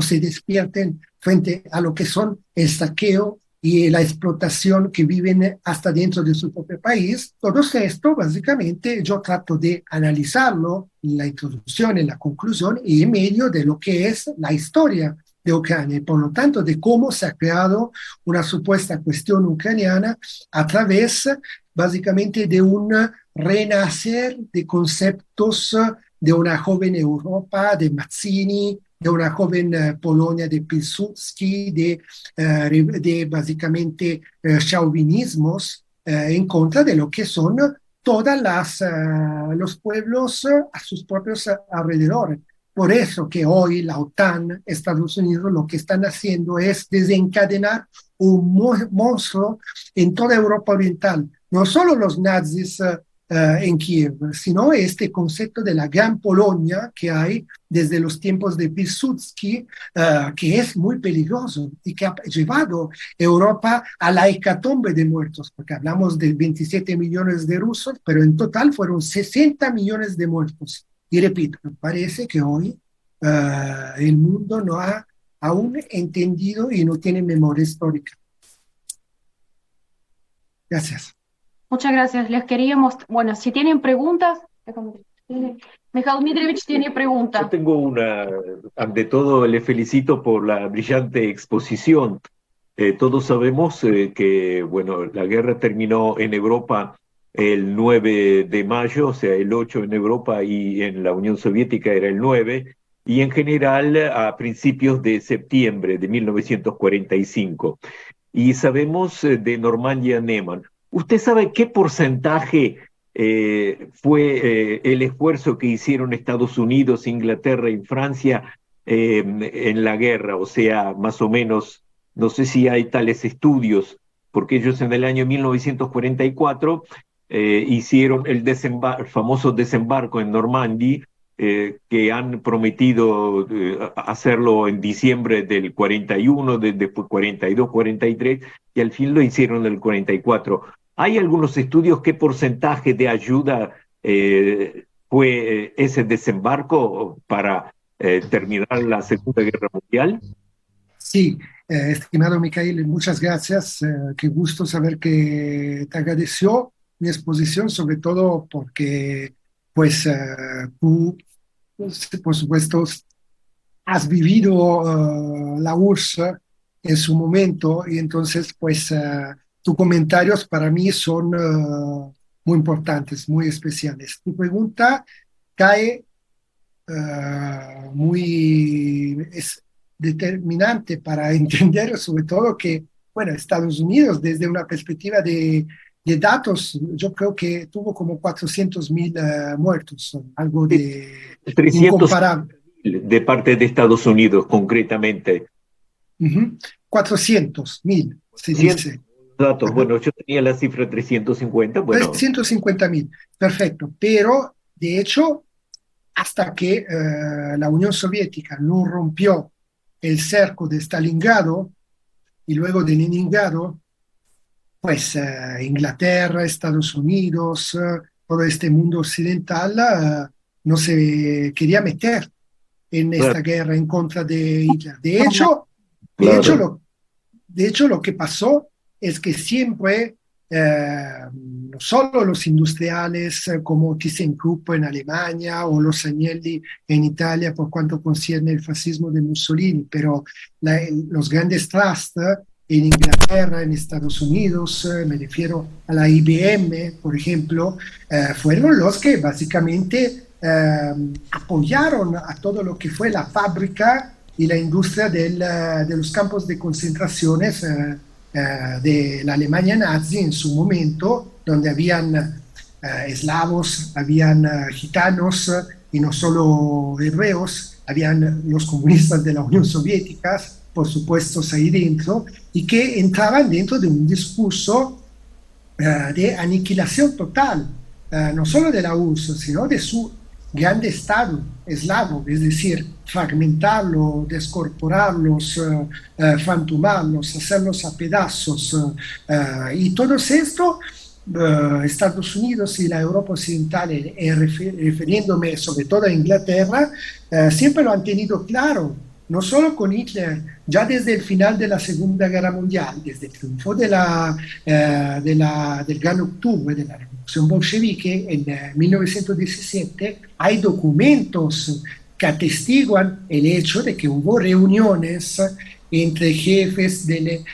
se despierten frente a lo que son el saqueo y la explotación que viven hasta dentro de su propio país. Todo esto, básicamente, yo trato de analizarlo en la introducción, en la conclusión y en medio de lo que es la historia de Ucrania y, por lo tanto, de cómo se ha creado una supuesta cuestión ucraniana a través, básicamente, de un renacer de conceptos de una joven Europa, de Mazzini, de una joven Polonia de Pilsudski, de básicamente chauvinismos en contra de lo que son todos los pueblos a sus propios alrededores. Por eso que hoy la OTAN, Estados Unidos, lo que están haciendo es desencadenar un monstruo en toda Europa Oriental. No solo los nazis en Kiev, sino este concepto de la Gran Polonia que hay desde los tiempos de Pilsudski, que es muy peligroso y que ha llevado Europa a la hecatombe de muertos, porque hablamos de 27 millones de rusos, pero en total fueron 60 millones de muertos. Y repito, parece que hoy el mundo no ha aún entendido y no tiene memoria histórica. Gracias. Muchas gracias. Les queríamos, bueno, si tienen preguntas, Mikhail Dmitrievich tiene pregunta. Yo tengo una, ante todo le felicito por la brillante exposición. Todos sabemos que, bueno, la guerra terminó en Europa el 9 de mayo, o sea, el 8 en Europa y en la Unión Soviética era el 9, y en general a principios de septiembre de 1945. Y sabemos de Normandía-Neman. ¿Usted sabe qué porcentaje fue el esfuerzo que hicieron Estados Unidos, Inglaterra y Francia en la guerra? O sea, más o menos, no sé si hay tales estudios, porque ellos en el año 1944 hicieron el famoso desembarco en Normandía, que han prometido hacerlo en diciembre del 41, después 42, 43, y al fin lo hicieron en el 44. ¿Hay algunos estudios qué porcentaje de ayuda fue ese desembarco para terminar la Segunda Guerra Mundial? Sí, estimado Mikhail, muchas gracias. Qué gusto saber que te agradeció mi exposición, sobre todo porque pues tú, por supuesto, has vivido la URSS en su momento y entonces pues tus comentarios para mí son muy importantes, muy especiales. Tu pregunta cae muy es determinante para entender sobre todo que, bueno, Estados Unidos desde una perspectiva de datos, yo creo que tuvo como 400.000 muertos, algo de 300 incomparable. de parte de Estados Unidos, concretamente. 400.000, se 100 dice. datos. Ajá. Bueno, yo tenía la cifra 350. Bueno, 350.000, perfecto. Pero, de hecho, hasta que la Unión Soviética no rompió el cerco de Stalingrado y luego de Leningrado, pues Inglaterra, Estados Unidos, todo este mundo occidental no se quería meter en claro, esta guerra en contra de Hitler. De hecho, claro. de hecho, lo que pasó es que siempre, no solo los industriales como ThyssenKrupp en Alemania o los Agnelli en Italia por cuanto concierne el fascismo de Mussolini, pero los grandes trusts en Inglaterra, en Estados Unidos, me refiero a la IBM, por ejemplo, fueron los que básicamente apoyaron a todo lo que fue la fábrica y la industria de los campos de concentraciones de la Alemania nazi en su momento, donde habían eslavos, habían gitanos y no solo hebreos, habían los comunistas de la Unión Soviética, por supuesto, ahí dentro, y que entraban dentro de un discurso de aniquilación total, no solo de la URSS, sino de su grande estado eslavo, es decir, fragmentarlo, descorporarlos, fantumarlos, hacerlos a pedazos. Y todo esto, Estados Unidos y la Europa Occidental, refiriéndome sobre todo a Inglaterra, siempre lo han tenido claro, no solo con Hitler, ya desde el final de la Segunda Guerra Mundial, desde el triunfo del Gran Octubre, de la Revolución Bolchevique en 1917, hay documentos que atestiguan el hecho de que hubo reuniones entre jefes de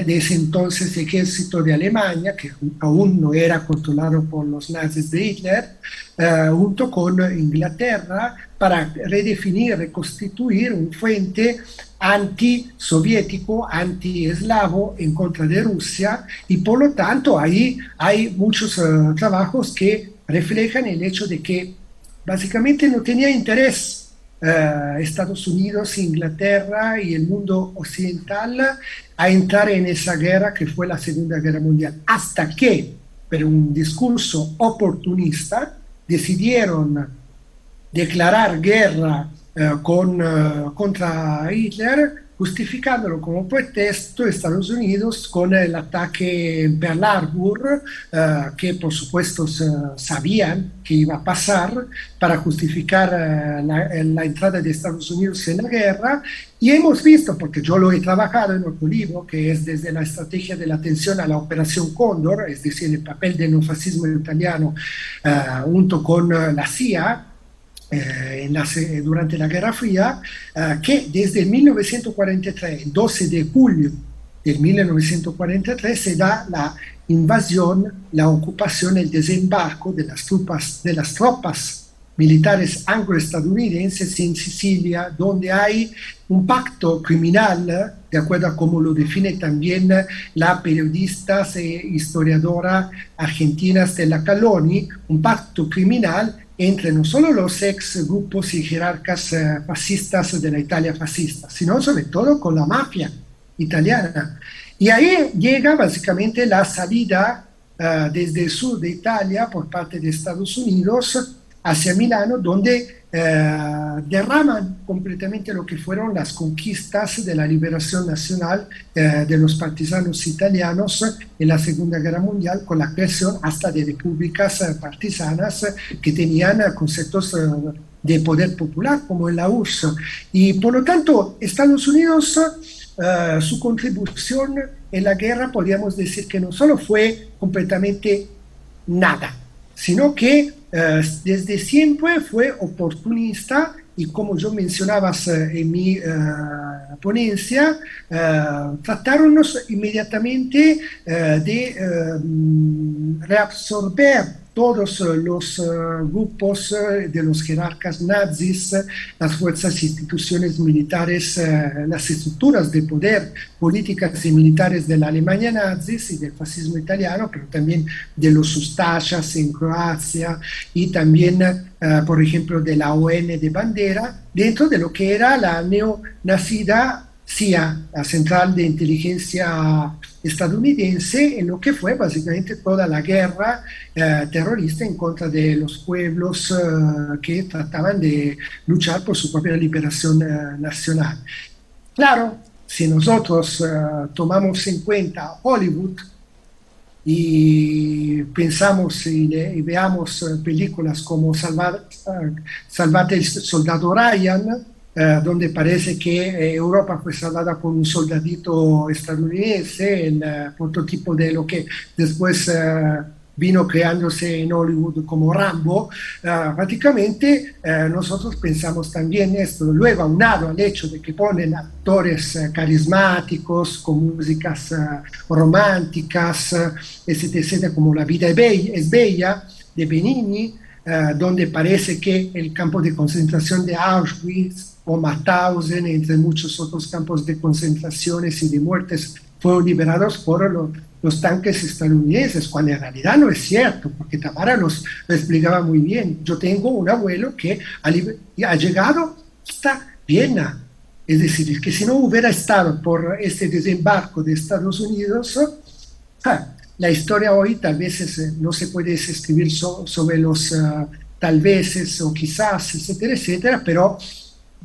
ese entonces ejército de Alemania, que aún no era controlado por los nazis de Hitler, junto con Inglaterra, para redefinir, reconstituir un frente anti-soviético, anti-eslavo en contra de Rusia, y por lo tanto ahí hay muchos trabajos que reflejan el hecho de que básicamente no tenía interés Estados Unidos, Inglaterra y el mundo occidental a entrar en esa guerra que fue la Segunda Guerra Mundial, hasta que, per un discurso oportunista, decidieron declarar guerra contra Hitler, justificándolo como pretexto Estados Unidos con el ataque en Pearl Harbor, que por supuesto sabían que iba a pasar para justificar la entrada de Estados Unidos en la guerra. Y hemos visto, porque yo lo he trabajado en otro libro, que es desde la estrategia de la atención a la Operación Cóndor, es decir, el papel del neofascismo italiano junto con la CIA, durante la Guerra Fría, que desde el 1943, el 12 de julio del 1943, se da la invasión, la ocupación, el desembarco de las tropas militares anglo-estadounidenses en Sicilia, donde hay un pacto criminal, de acuerdo a cómo lo define también la periodista e historiadora argentina Stella Calloni, un pacto criminal entre no solo los ex grupos y jerarcas fascistas de la Italia fascista, sino sobre todo con la mafia italiana. Y ahí llega básicamente la salida desde el sur de Italia por parte de Estados Unidos hacia Milano, donde derraman completamente lo que fueron las conquistas de la liberación nacional de los partisanos italianos en la Segunda Guerra Mundial, con la creación hasta de repúblicas partisanas que tenían conceptos de poder popular, como en la URSS. Y por lo tanto, Estados Unidos, su contribución en la guerra, podríamos decir que no solo fue completamente nada, sino que desde siempre fue oportunista y, como yo mencionaba en mi ponencia, trataron inmediatamente de reabsorber todos los grupos de los jerarcas nazis, las fuerzas e instituciones militares, las estructuras de poder políticas y militares de la Alemania nazis y del fascismo italiano, pero también de los Ustashas en Croacia y también, por ejemplo, de la ON de Bandera, dentro de lo que era la neonacida CIA, la Central de Inteligencia estadounidense, en lo que fue básicamente toda la guerra terrorista en contra de los pueblos que trataban de luchar por su propia liberación nacional. Claro, si nosotros tomamos en cuenta Hollywood y pensamos y veamos películas como Salvate el soldado Ryan, donde parece que Europa fue salvada por un soldadito estadounidense, el prototipo de lo que después vino creándose en Hollywood como Rambo. Prácticamente nosotros pensamos también esto. Luego, aunado al hecho de que ponen actores carismáticos, con músicas románticas, etcétera, etcétera, como La vida es bella, de Benigni, donde parece que el campo de concentración de Auschwitz o Mauthausen, entre muchos otros campos de concentraciones y de muertes, fueron liberados por los tanques estadounidenses, cuando en realidad no es cierto, porque Tamara lo explicaba muy bien. Yo tengo un abuelo que ha llegado hasta Viena, es decir, que si no hubiera estado por este desembarco de Estados Unidos, la historia hoy tal vez no se puede escribir sobre los tal veces o quizás, etcétera, etcétera, pero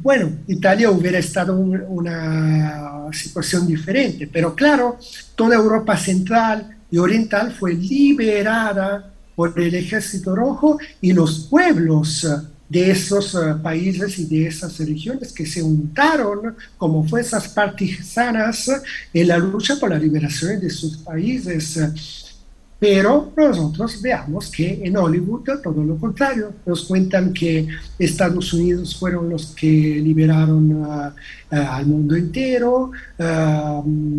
bueno, Italia hubiera estado en una situación diferente, pero claro, toda Europa central y oriental fue liberada por el Ejército Rojo y los pueblos de esos países y de esas regiones que se untaron como fuerzas partisanas en la lucha por la liberación de sus países. Pero nosotros veamos que en Hollywood todo lo contrario. Nos cuentan que Estados Unidos fueron los que liberaron al mundo entero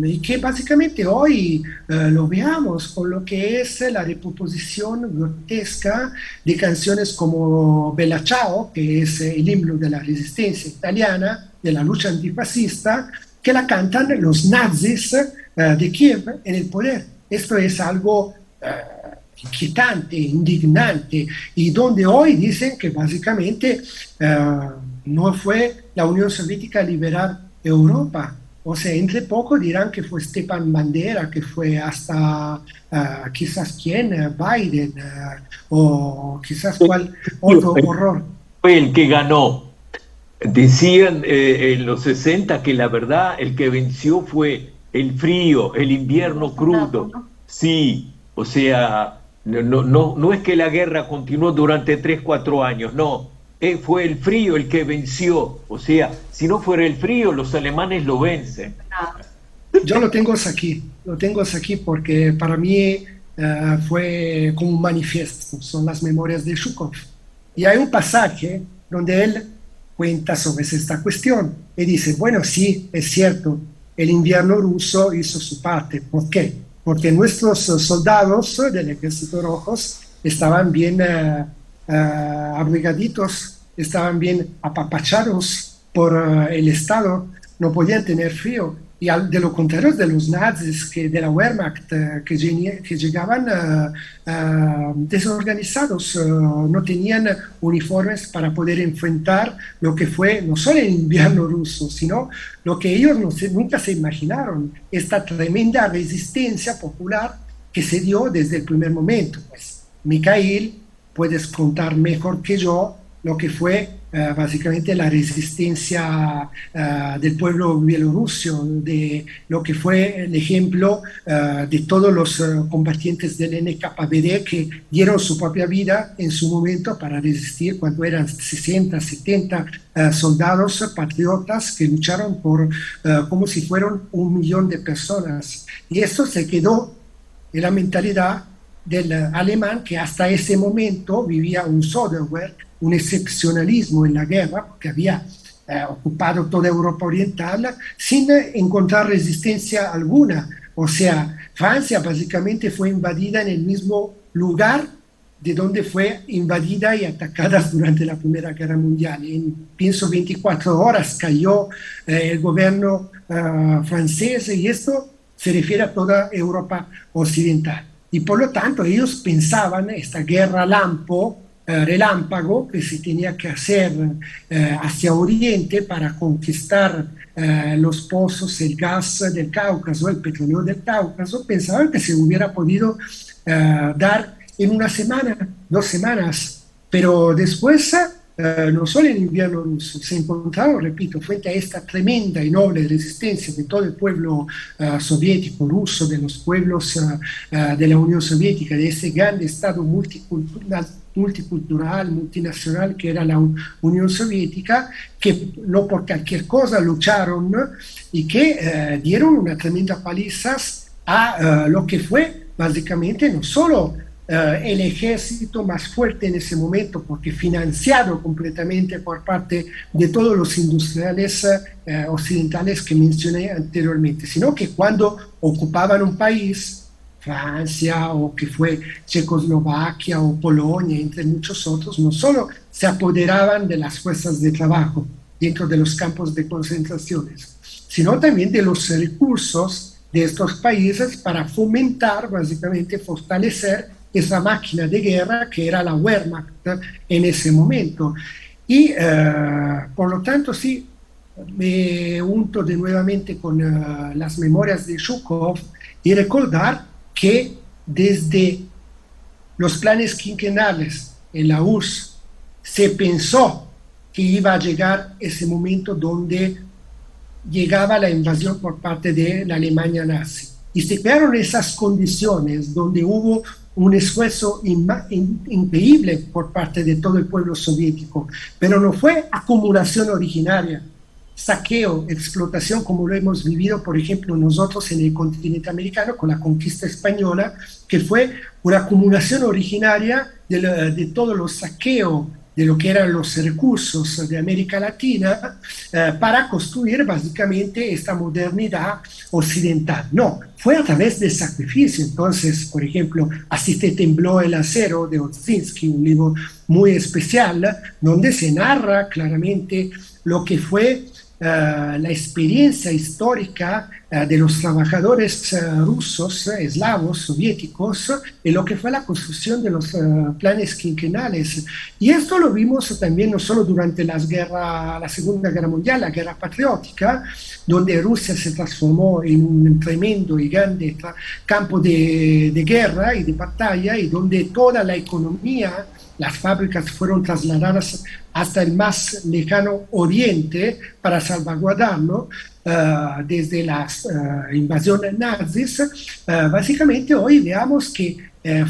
y que básicamente hoy lo veamos con lo que es la reproposición grotesca de canciones como Bella Ciao, que es el himno de la resistencia italiana, de la lucha antifascista, que la cantan los nazis de Kiev en el poder. Esto es algo inquietante, indignante, y donde hoy dicen que básicamente no fue la Unión Soviética a liberar Europa. O sea, entre poco dirán que fue Stepan Bandera, que fue hasta quizás quién, Biden, o quizás cuál otro horror. Fue el que ganó. Decían en los 60 que la verdad el que venció fue el frío, el invierno crudo. Sí. O sea, no es que la guerra continuó durante 3, 4 años, no, fue el frío el que venció. O sea, si no fuera el frío, los alemanes lo vencen. Yo lo tengo aquí porque para mí fue como un manifiesto, son las memorias de Zhukov. Y hay un pasaje donde él cuenta sobre esta cuestión y dice, bueno, sí, es cierto, el invierno ruso hizo su parte. ¿Por qué? Porque nuestros soldados del Ejército Rojo estaban bien abrigaditos, estaban bien apapachados por el Estado, no podían tener frío. Y de lo contrario de los nazis, de la Wehrmacht, que llegaban desorganizados, no tenían uniformes para poder enfrentar lo que fue no solo el invierno ruso, sino lo que ellos nunca se imaginaron, esta tremenda resistencia popular que se dio desde el primer momento. Pues, Mikhail, puedes contar mejor que yo lo que fue básicamente la resistencia del pueblo bielorruso, de lo que fue el ejemplo de todos los combatientes del NKVD que dieron su propia vida en su momento para resistir cuando eran 60, 70 soldados patriotas que lucharon por como si fueran 1 millón de personas. Y esto se quedó en la mentalidad del alemán que hasta ese momento vivía un Söderberg, un excepcionalismo en la guerra, porque había ocupado toda Europa Oriental sin encontrar resistencia alguna. O sea, Francia básicamente fue invadida en el mismo lugar de donde fue invadida y atacada durante la Primera Guerra Mundial. En, pienso, 24 horas cayó el gobierno francés, y esto se refiere a toda Europa occidental. Y por lo tanto ellos pensaban esta guerra relámpago que se tenía que hacer hacia Oriente para conquistar los pozos, el gas del Cáucaso, el petróleo del Cáucaso, pensaban que se hubiera podido dar en una semana, 2 semanas, pero después, no solo en invierno ruso, se encontraron, repito, frente a esta tremenda y noble resistencia de todo el pueblo soviético, ruso, de los pueblos de la Unión Soviética, de ese gran estado multicultural, multinacional que era la Unión Soviética, que no por cualquier cosa lucharon, ¿no? Y que dieron una tremenda paliza a lo que fue básicamente no solo el ejército más fuerte en ese momento, porque financiado completamente por parte de todos los industriales occidentales que mencioné anteriormente, sino que cuando ocupaban un país, Francia o que fue Checoslovaquia o Polonia, entre muchos otros, no solo se apoderaban de las fuerzas de trabajo dentro de los campos de concentraciones, sino también de los recursos de estos países para fomentar, básicamente fortalecer esa máquina de guerra que era la Wehrmacht en ese momento. Y por lo tanto, sí, me unto nuevamente con las memorias de Zhukov y recordar que desde los planes quinquenales en la URSS se pensó que iba a llegar ese momento donde llegaba la invasión por parte de la Alemania nazi. Y se crearon esas condiciones donde hubo un esfuerzo increíble por parte de todo el pueblo soviético, pero no fue acumulación originaria, saqueo, explotación, como lo hemos vivido, por ejemplo, nosotros en el continente americano con la conquista española, que fue una acumulación originaria de todos los saqueos de lo que eran los recursos de América Latina para construir básicamente esta modernidad occidental. No, fue a través del sacrificio. Entonces, por ejemplo, Así te tembló el acero de Ostrowski, un libro muy especial, donde se narra claramente lo que fue la experiencia histórica de los trabajadores rusos, eslavos, soviéticos, en lo que fue la construcción de los planes quinquenales. Y esto lo vimos también no solo durante la Segunda Guerra Mundial, la guerra patriótica, donde Rusia se transformó en un tremendo y grande campo de guerra y de batalla, y donde toda la economía, las fábricas fueron trasladadas hasta el más lejano oriente para salvaguardarlo desde las invasiones nazis. Básicamente hoy veamos que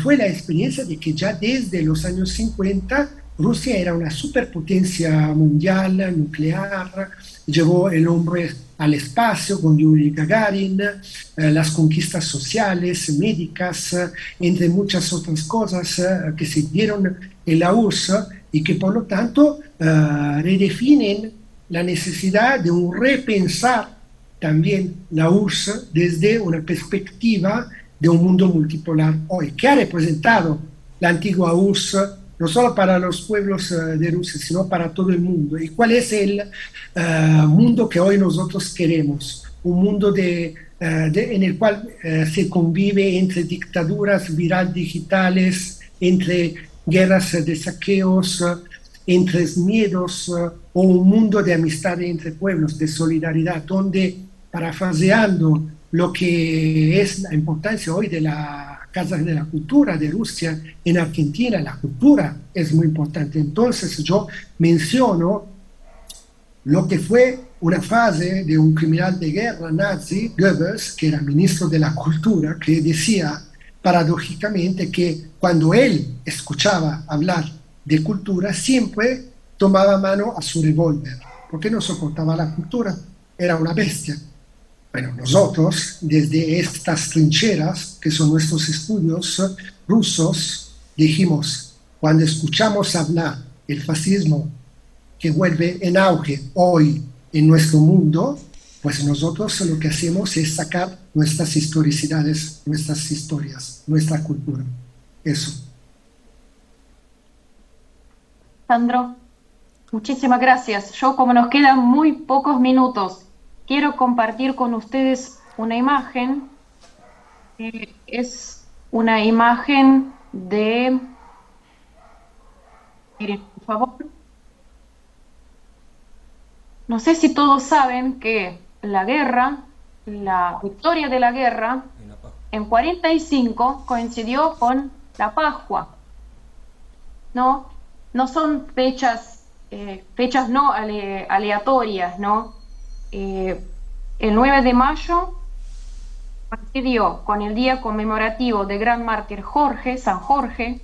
fue la experiencia de que ya desde los años 50 Rusia era una superpotencia mundial, nuclear, llevó el hombre al espacio con Yuri Gagarin, las conquistas sociales, médicas, entre muchas otras cosas que se dieron en la URSS y que por lo tanto redefinen la necesidad de un repensar también la URSS desde una perspectiva de un mundo multipolar hoy, que ha representado la antigua URSS no solo para los pueblos de Rusia, sino para todo el mundo. ¿Y cuál es el mundo que hoy nosotros queremos? Un mundo en el cual se convive entre dictaduras viral digitales, entre guerras de saqueos, entre miedos, o un mundo de amistad entre pueblos, de solidaridad, donde, parafraseando lo que es la importancia hoy de la Casa de la Cultura de Rusia en Argentina, la cultura es muy importante. Entonces yo menciono lo que fue una frase de un criminal de guerra nazi, Goebbels, que era ministro de la Cultura, que decía paradójicamente que cuando él escuchaba hablar de cultura, siempre tomaba mano a su revólver, porque no soportaba la cultura, era una bestia. Bueno, nosotros, desde estas trincheras, que son nuestros estudios rusos, dijimos, cuando escuchamos hablar del fascismo que vuelve en auge hoy en nuestro mundo, pues nosotros lo que hacemos es sacar nuestras historicidades, nuestras historias, nuestra cultura. Eso. Sandro, muchísimas gracias. Yo, como nos quedan muy pocos minutos, quiero compartir con ustedes una imagen. Es una imagen de... Miren, por favor. No sé si todos saben que la guerra, la victoria de la guerra, en 45 coincidió con la Pascua, ¿no? No son fechas no aleatorias, ¿no? El 9 de mayo coincidió con el día conmemorativo del gran mártir Jorge, San Jorge,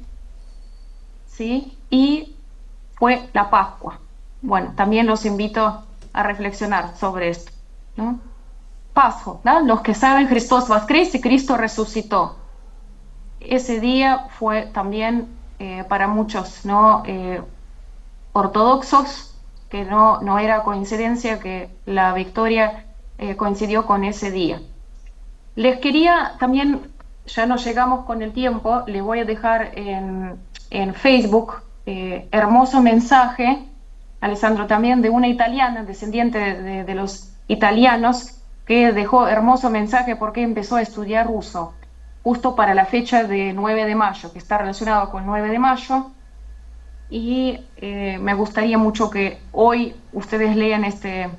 ¿sí? Y fue la Pascua. Bueno, también los invito a reflexionar sobre esto, ¿no? Pascua, ¿no? Los que saben, Христос воскрес y Cristo resucitó. Ese día fue también para muchos, ¿no? Ortodoxos, que no era coincidencia que la victoria coincidió con ese día. Les quería también, ya nos llegamos con el tiempo, les voy a dejar en Facebook hermoso mensaje, Alessandro, también de una italiana, descendiente de los italianos, que dejó hermoso mensaje porque empezó a estudiar ruso, justo para la fecha de 9 de mayo, que está relacionado con 9 de mayo, y me gustaría mucho que hoy ustedes lean este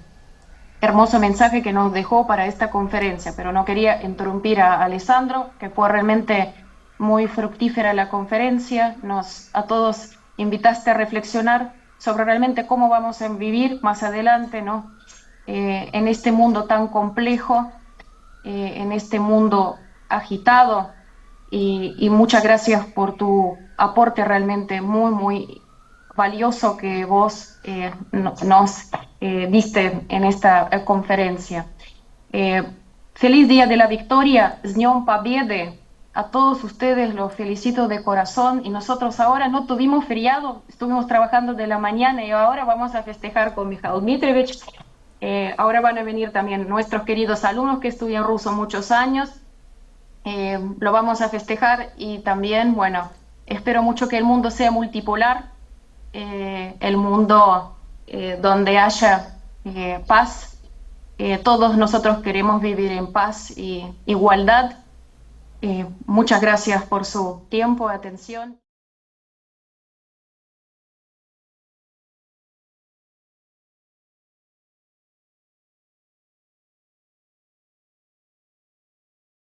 hermoso mensaje que nos dejó para esta conferencia, pero no quería interrumpir a Alessandro, que fue realmente muy fructífera la conferencia, a todos invitaste a reflexionar sobre realmente cómo vamos a vivir más adelante, ¿no? En este mundo tan complejo, en este mundo agitado, y muchas gracias por tu aporte realmente muy, muy valioso que vos nos diste en esta conferencia. Feliz Día de la Victoria, с Днем Победы. A todos ustedes los felicito de corazón, y nosotros ahora no tuvimos feriado, estuvimos trabajando de la mañana y ahora vamos a festejar con Mikhail Dmitrievich. Ahora van a venir también nuestros queridos alumnos que estudian ruso muchos años. Lo vamos a festejar, y también, bueno, espero mucho que el mundo sea multipolar, el mundo donde haya paz. Todos nosotros queremos vivir en paz y igualdad. Muchas gracias por su tiempo y atención.